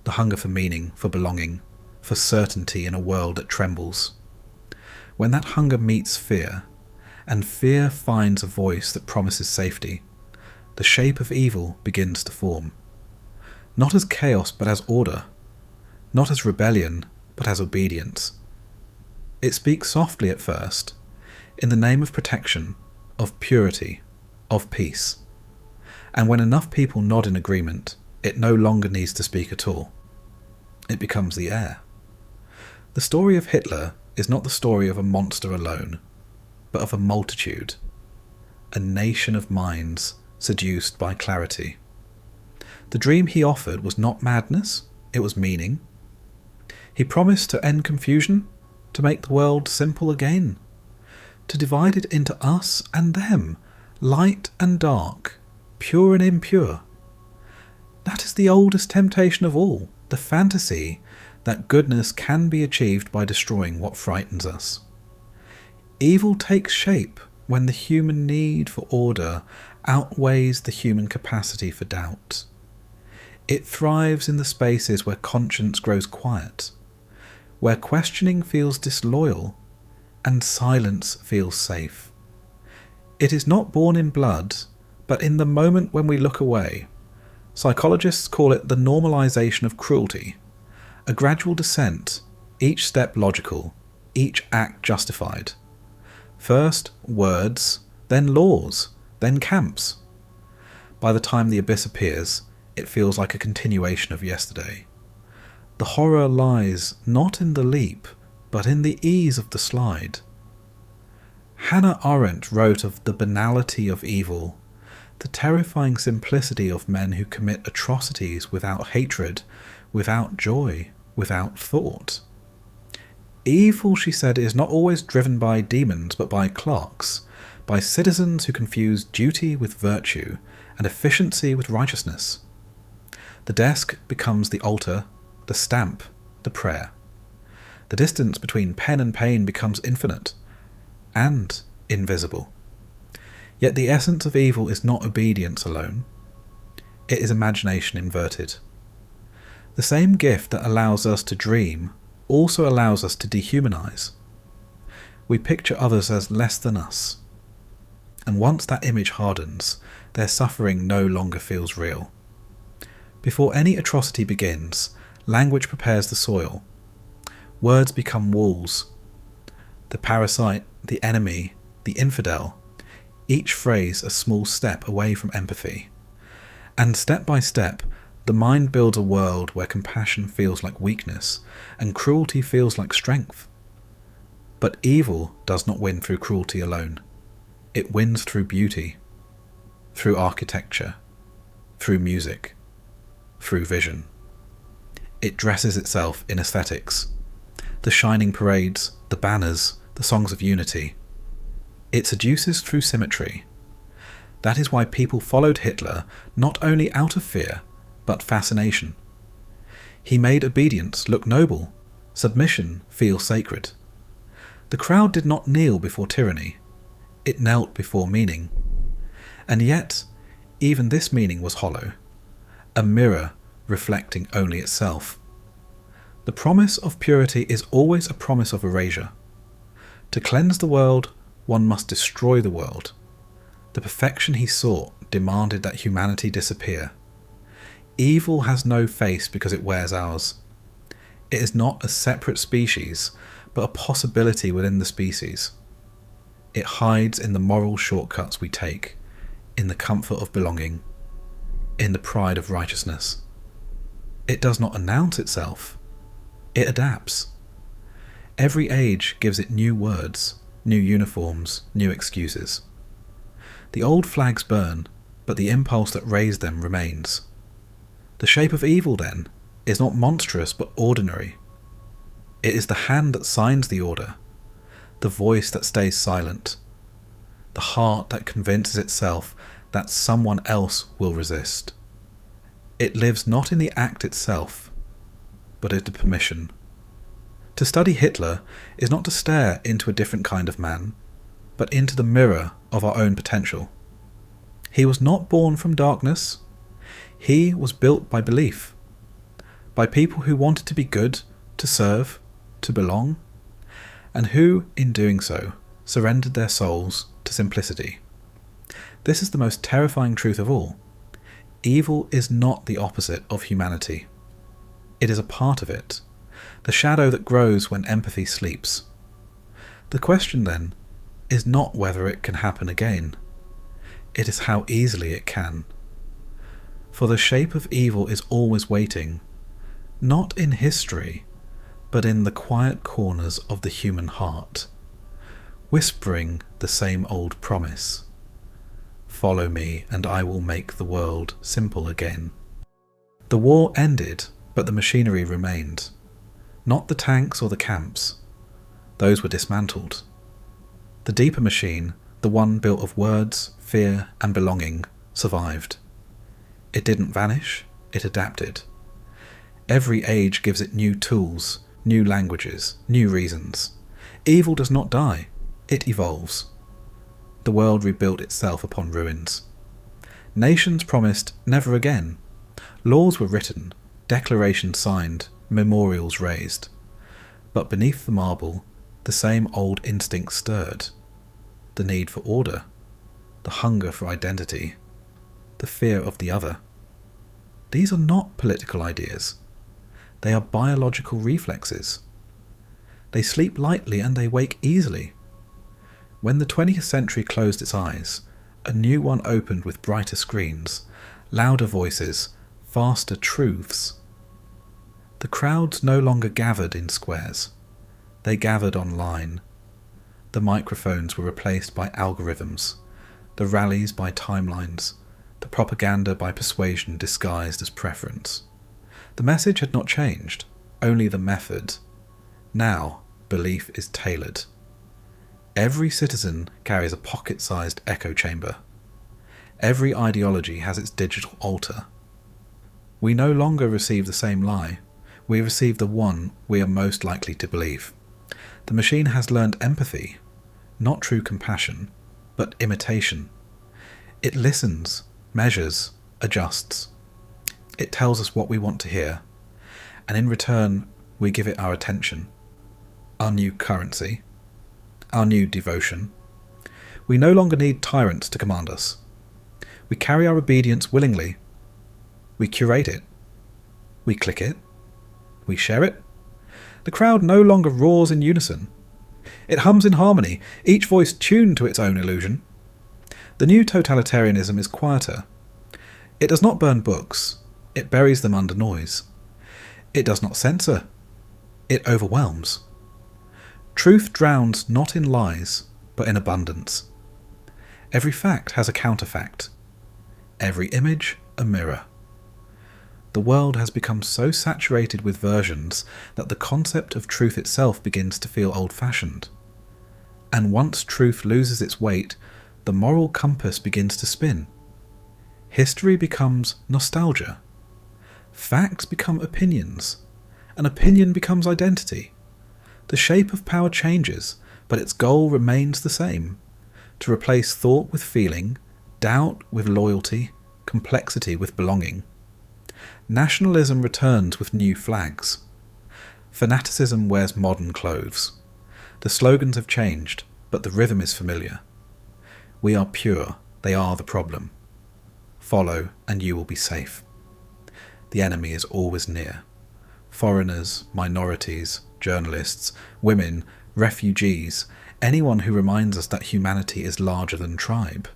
The hunger for meaning, for belonging, for certainty in a world that trembles. When that hunger meets fear, and fear finds a voice that promises safety, the shape of evil begins to form. Not as chaos, but as order. Not as rebellion, but as obedience. It speaks softly at first, in the name of protection, of purity, of peace. And when enough people nod in agreement, it no longer needs to speak at all. It becomes the air. The story of Hitler is not the story of a monster alone, but of a multitude, a nation of minds seduced by clarity. The dream he offered was not madness, it was meaning. He promised to end confusion, to make the world simple again, to divide it into us and them, light and dark, pure and impure. That is the oldest temptation of all, the fantasy that goodness can be achieved by destroying what frightens us. Evil takes shape when the human need for order outweighs the human capacity for doubt. It thrives in the spaces where conscience grows quiet, where questioning feels disloyal and silence feels safe. It is not born in blood, but in the moment when we look away. Psychologists call it the normalization of cruelty, a gradual descent, each step logical, each act justified. First words, then laws, then camps. By the time the abyss appears, it feels like a continuation of yesterday. The horror lies not in the leap, but in the ease of the slide. Hannah Arendt wrote of the banality of evil, the terrifying simplicity of men who commit atrocities without hatred, without joy, without thought. Evil, she said, is not always driven by demons, but by clocks, by citizens who confuse duty with virtue and efficiency with righteousness. The desk becomes the altar, the stamp, the prayer. The distance between pen and pain becomes infinite and invisible. Yet the essence of evil is not obedience alone. It is imagination inverted. The same gift that allows us to dream also allows us to dehumanize. We picture others as less than us. And once that image hardens, their suffering no longer feels real. Before any atrocity begins, language prepares the soil. Words become walls. The parasite, the enemy, the infidel, each phrase a small step away from empathy. And step by step, the mind builds a world where compassion feels like weakness and cruelty feels like strength. But evil does not win through cruelty alone. It wins through beauty, through architecture, through music, through vision. It dresses itself in aesthetics, the shining parades, the banners, the songs of unity. It seduces through symmetry. That is why people followed Hitler not only out of fear, but fascination. He made obedience look noble, submission feel sacred. The crowd did not kneel before tyranny, it knelt before meaning. And yet, even this meaning was hollow, a mirror reflecting only itself. The promise of purity is always a promise of erasure. To cleanse the world, one must destroy the world. The perfection he sought demanded that humanity disappear. Evil has no face because it wears ours. It is not a separate species, but a possibility within the species. It hides in the moral shortcuts we take, in the comfort of belonging, in the pride of righteousness. It does not announce itself. It adapts. Every age gives it new words, new uniforms, new excuses. The old flags burn, but the impulse that raised them remains. The shape of evil, then, is not monstrous but ordinary. It is the hand that signs the order, the voice that stays silent, the heart that convinces itself that someone else will resist. It lives not in the act itself, but in the permission. To study Hitler is not to stare into a different kind of man, but into the mirror of our own potential. He was not born from darkness. He was built by belief, by people who wanted to be good, to serve, to belong, and who, in doing so, surrendered their souls to simplicity. This is the most terrifying truth of all. Evil is not the opposite of humanity. It is a part of it, the shadow that grows when empathy sleeps. The question, then, is not whether it can happen again. It is how easily it can. For the shape of evil is always waiting, not in history, but in the quiet corners of the human heart, whispering the same old promise. Follow me, and I will make the world simple again. The war ended, but the machinery remained. Not the tanks or the camps. Those were dismantled. The deeper machine, the one built of words, fear, and belonging, survived. It didn't vanish, it adapted. Every age gives it new tools, new languages, new reasons. Evil does not die, it evolves. The world rebuilt itself upon ruins. Nations promised never again. Laws were written, declarations signed, memorials raised. But beneath the marble, the same old instinct stirred. The need for order, the hunger for identity, the fear of the other. These are not political ideas. They are biological reflexes. They sleep lightly and they wake easily. When the 20th century closed its eyes, a new one opened with brighter screens, louder voices, faster truths. The crowds no longer gathered in squares. They gathered online. The microphones were replaced by algorithms, the rallies by timelines, the propaganda by persuasion disguised as preference. The message had not changed, only the method. Now, belief is tailored. Every citizen carries a pocket-sized echo chamber. Every ideology has its digital altar. We no longer receive the same lie. We receive the one we are most likely to believe. The machine has learned empathy, not true compassion, but imitation. It listens, measures, adjusts. It tells us what we want to hear, and in return we give it our attention, our new currency, our new devotion. We no longer need tyrants to command us. We carry our obedience willingly. We curate it. We click it. We share it. The crowd no longer roars in unison. It hums in harmony, each voice tuned to its own illusion. The new totalitarianism is quieter. It does not burn books. It buries them under noise. It does not censor. It overwhelms. Truth drowns not in lies, but in abundance. Every fact has a counterfact. Every image a mirror. The world has become so saturated with versions that the concept of truth itself begins to feel old-fashioned. And once truth loses its weight, the moral compass begins to spin. History becomes nostalgia. Facts become opinions. An opinion becomes identity. The shape of power changes, but its goal remains the same: to replace thought with feeling, doubt with loyalty, complexity with belonging. Nationalism returns with new flags. Fanaticism wears modern clothes. The slogans have changed, but the rhythm is familiar. We are pure, they are the problem. Follow, and you will be safe. The enemy is always near. Foreigners, minorities, journalists, women, refugees, anyone who reminds us that humanity is larger than tribe.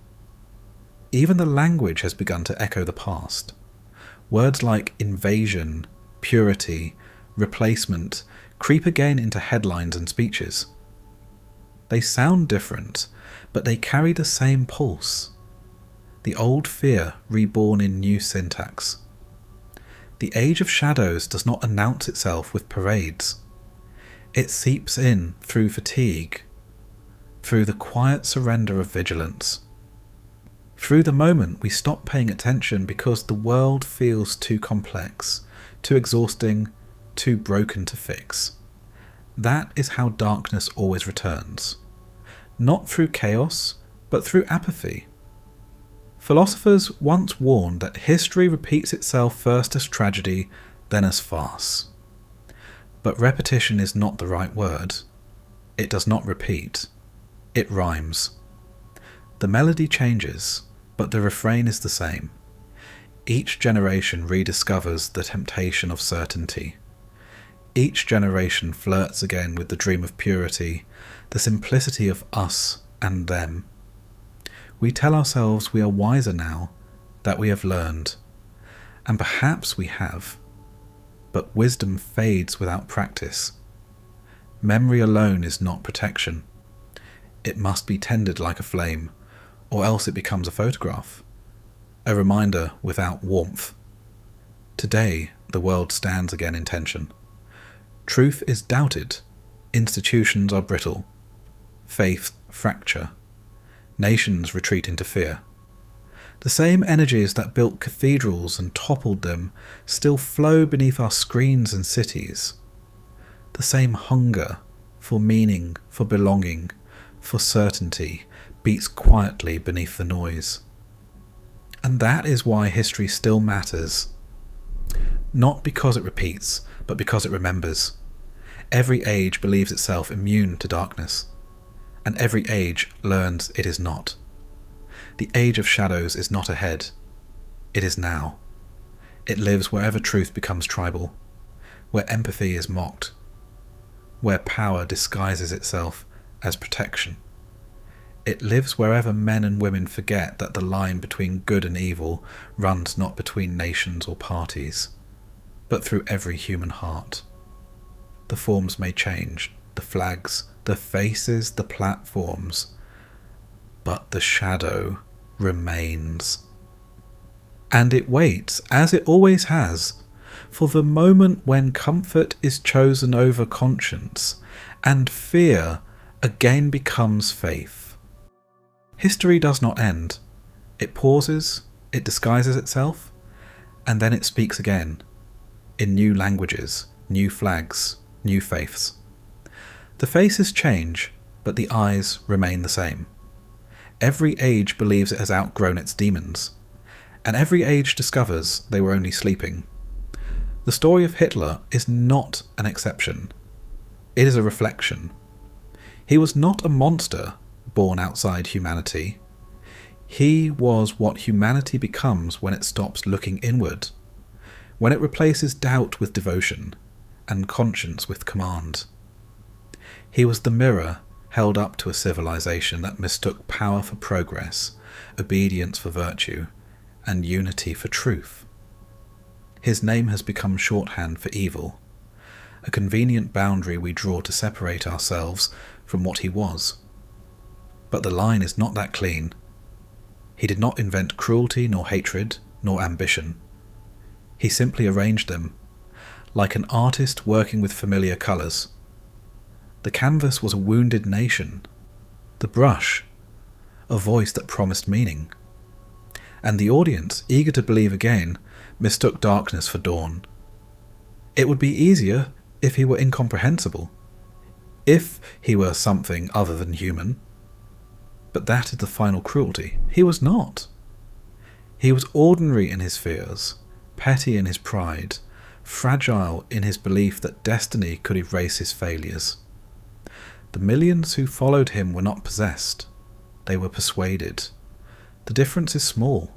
Even the language has begun to echo the past. Words like invasion, purity, replacement creep again into headlines and speeches. They sound different, but they carry the same pulse. The old fear reborn in new syntax. The age of shadows does not announce itself with parades. It seeps in through fatigue, through the quiet surrender of vigilance. Through the moment we stop paying attention because the world feels too complex, too exhausting, too broken to fix. That is how darkness always returns. Not through chaos, but through apathy. Philosophers once warned that history repeats itself first as tragedy, then as farce. But repetition is not the right word. It does not repeat. It rhymes. The melody changes, but the refrain is the same. Each generation rediscovers the temptation of certainty. Each generation flirts again with the dream of purity, the simplicity of us and them. We tell ourselves we are wiser now, that we have learned. And perhaps we have. But wisdom fades without practice. Memory alone is not protection. It must be tended like a flame, or else it becomes a photograph. A reminder without warmth. Today, the world stands again in tension. Truth is doubted. Institutions are brittle. Faith fracture. Nations retreat into fear. The same energies that built cathedrals and toppled them still flow beneath our screens and cities. The same hunger for meaning, for belonging, for certainty beats quietly beneath the noise. And that is why history still matters. Not because it repeats, but because it remembers. Every age believes itself immune to darkness. And every age learns it is not. The age of shadows is not ahead. It is now. It lives wherever truth becomes tribal, where empathy is mocked, where power disguises itself as protection. It lives wherever men and women forget that the line between good and evil runs not between nations or parties, but through every human heart. The forms may change, the flags, the faces, the platforms, but the shadow remains. And it waits, as it always has, for the moment when comfort is chosen over conscience, and fear again becomes faith. History does not end. It pauses, it disguises itself, and then it speaks again, in new languages, new flags, new faiths. The faces change, but the eyes remain the same. Every age believes it has outgrown its demons, and every age discovers they were only sleeping. The story of Hitler is not an exception. It is a reflection. He was not a monster born outside humanity. He was what humanity becomes when it stops looking inward, when it replaces doubt with devotion, and conscience with command. He was the mirror held up to a civilization that mistook power for progress, obedience for virtue, and unity for truth. His name has become shorthand for evil, a convenient boundary we draw to separate ourselves from what he was. But the line is not that clean. He did not invent cruelty, nor hatred, nor ambition. He simply arranged them, like an artist working with familiar colours. The canvas was a wounded nation, the brush a voice that promised meaning, and the audience, eager to believe again, mistook darkness for dawn. It would be easier if he were incomprehensible, if he were something other than human. But that is the final cruelty. He was not. He was ordinary in his fears, petty in his pride, fragile in his belief that destiny could erase his failures. The millions who followed him were not possessed. They were persuaded. The difference is small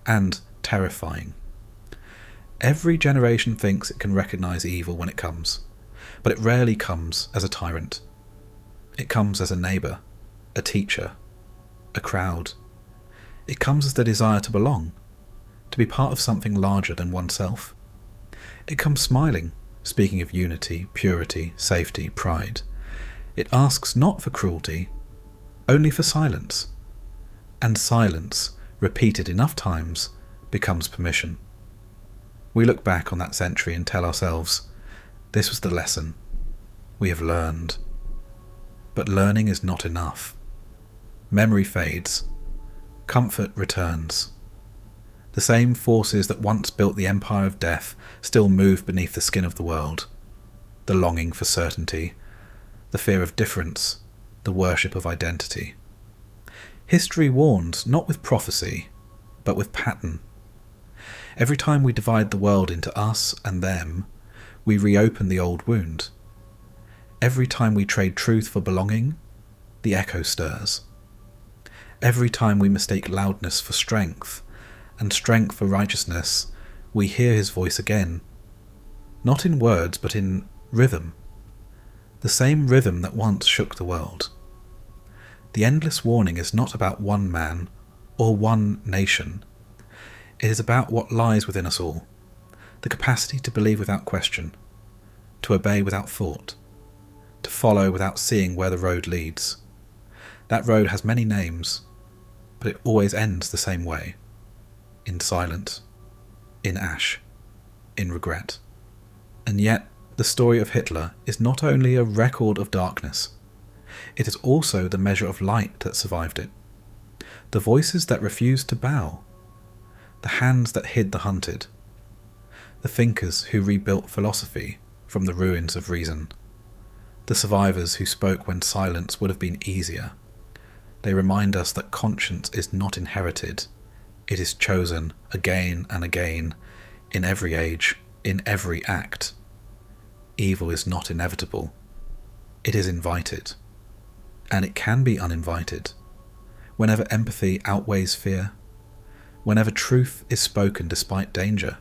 and terrifying. Every generation thinks it can recognize evil when it comes, but it rarely comes as a tyrant. It comes as a neighbour, a teacher, a crowd. It comes as the desire to belong, to be part of something larger than oneself. It comes smiling, speaking of unity, purity, safety, pride. It asks not for cruelty, only for silence. And silence, repeated enough times, becomes permission. We look back on that century and tell ourselves, this was the lesson. We have learned. But learning is not enough. Memory fades. Comfort returns. The same forces that once built the empire of death still move beneath the skin of the world. The longing for certainty, the fear of difference, the worship of identity. History warns not with prophecy, but with pattern. Every time we divide the world into us and them, we reopen the old wound. Every time we trade truth for belonging, the echo stirs. Every time we mistake loudness for strength, and strength for righteousness, we hear his voice again. Not in words, but in rhythm. The same rhythm that once shook the world. The endless warning is not about one man or one nation. It is about what lies within us all, the capacity to believe without question, to obey without thought, to follow without seeing where the road leads. That road has many names, but it always ends the same way, in silence, in ash, in regret. And yet, the story of Hitler is not only a record of darkness, it is also the measure of light that survived it. The voices that refused to bow, the hands that hid the hunted, the thinkers who rebuilt philosophy from the ruins of reason, the survivors who spoke when silence would have been easier. They remind us that conscience is not inherited, it is chosen again and again, in every age, in every act. Evil is not inevitable, it is invited, and it can be uninvited. Whenever empathy outweighs fear, whenever truth is spoken despite danger,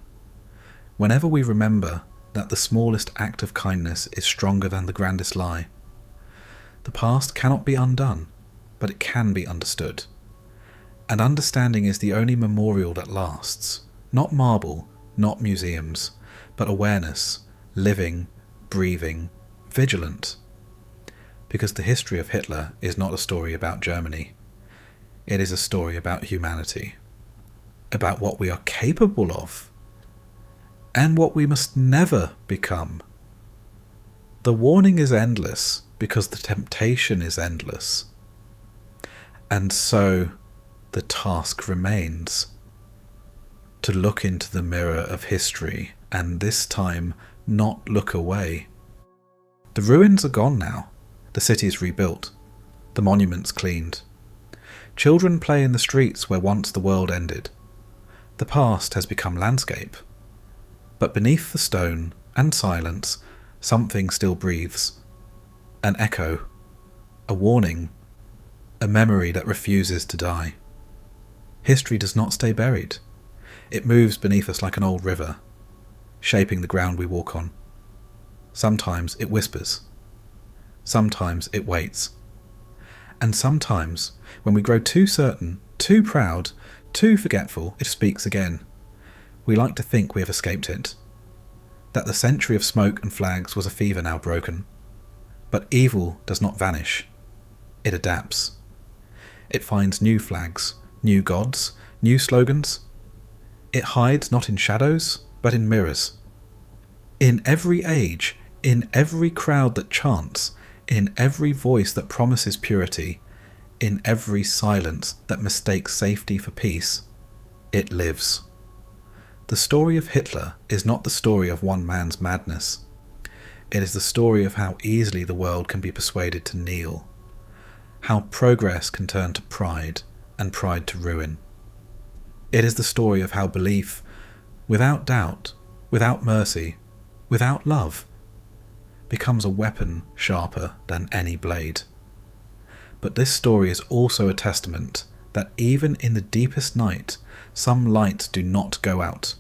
whenever we remember that the smallest act of kindness is stronger than the grandest lie. The past cannot be undone, but it can be understood. And understanding is the only memorial that lasts. Not marble, not museums, but awareness, living, breathing, vigilant. Because the history of Hitler is not a story about Germany. It is a story about humanity. About what we are capable of. And what we must never become. The warning is endless because the temptation is endless. And so the task remains to look into the mirror of history and this time not look away. The ruins are gone now, the city is rebuilt, the monuments cleaned. Children play in the streets where once the world ended. The past has become landscape. But beneath the stone and silence, something still breathes. An echo, a warning, a memory that refuses to die. History does not stay buried. It moves beneath us like an old river, shaping the ground we walk on. Sometimes it whispers. Sometimes it waits. And sometimes, when we grow too certain, too proud, too forgetful, it speaks again. We like to think we have escaped it. that the century of smoke and flags was a fever now broken. But evil does not vanish. It adapts. It finds new flags, new gods, new slogans. It hides not in shadows, but in mirrors. In every age, in every crowd that chants, in every voice that promises purity, in every silence that mistakes safety for peace, it lives. The story of Hitler is not the story of one man's madness. It is the story of how easily the world can be persuaded to kneel, how progress can turn to pride and pride to ruin. It is the story of how belief, without doubt, without mercy, without love, becomes a weapon sharper than any blade. But this story is also a testament that even in the deepest night, some lights do not go out.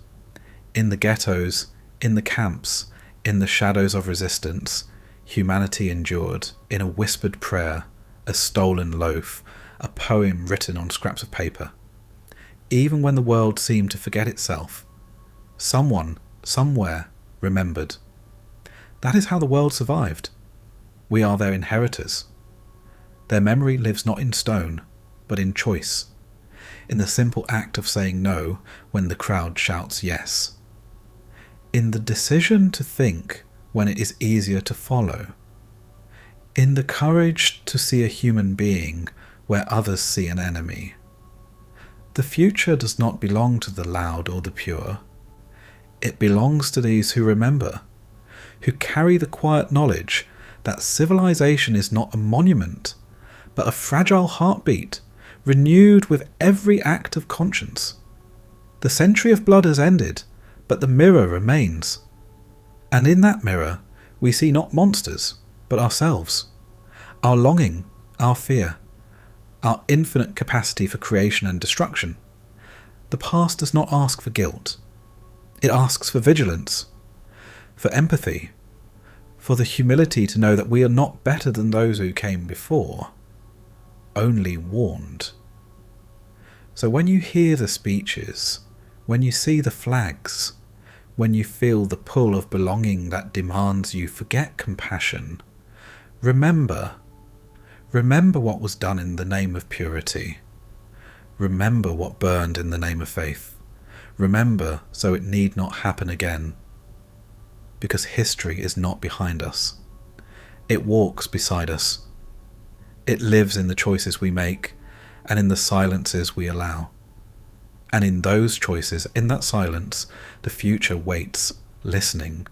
In the ghettos, in the camps, in the shadows of resistance, humanity endured, in a whispered prayer, a stolen loaf, a poem written on scraps of paper. Even when the world seemed to forget itself, someone, somewhere, remembered. That is how the world survived. We are their inheritors. Their memory lives not in stone, but in choice, in the simple act of saying no when the crowd shouts yes, in the decision to think when it is easier to follow, in the courage to see a human being where others see an enemy. The future does not belong to the loud or the pure. It belongs to these who remember, who carry the quiet knowledge that civilization is not a monument, but a fragile heartbeat, renewed with every act of conscience. The century of blood has ended, but the mirror remains. And in that mirror, we see not monsters, but ourselves, our longing, our fear, our infinite capacity for creation and destruction. The past does not ask for guilt. It asks for vigilance, for empathy, for the humility to know that we are not better than those who came before, only warned. So when you hear the speeches, when you see the flags, when you feel the pull of belonging that demands you forget compassion, remember what was done in the name of purity. Remember what burned in the name of faith. Remember so it need not happen again. Because history is not behind us. It walks beside us. It lives in the choices we make and in the silences we allow. And in those choices, in that silence, the future waits, listening,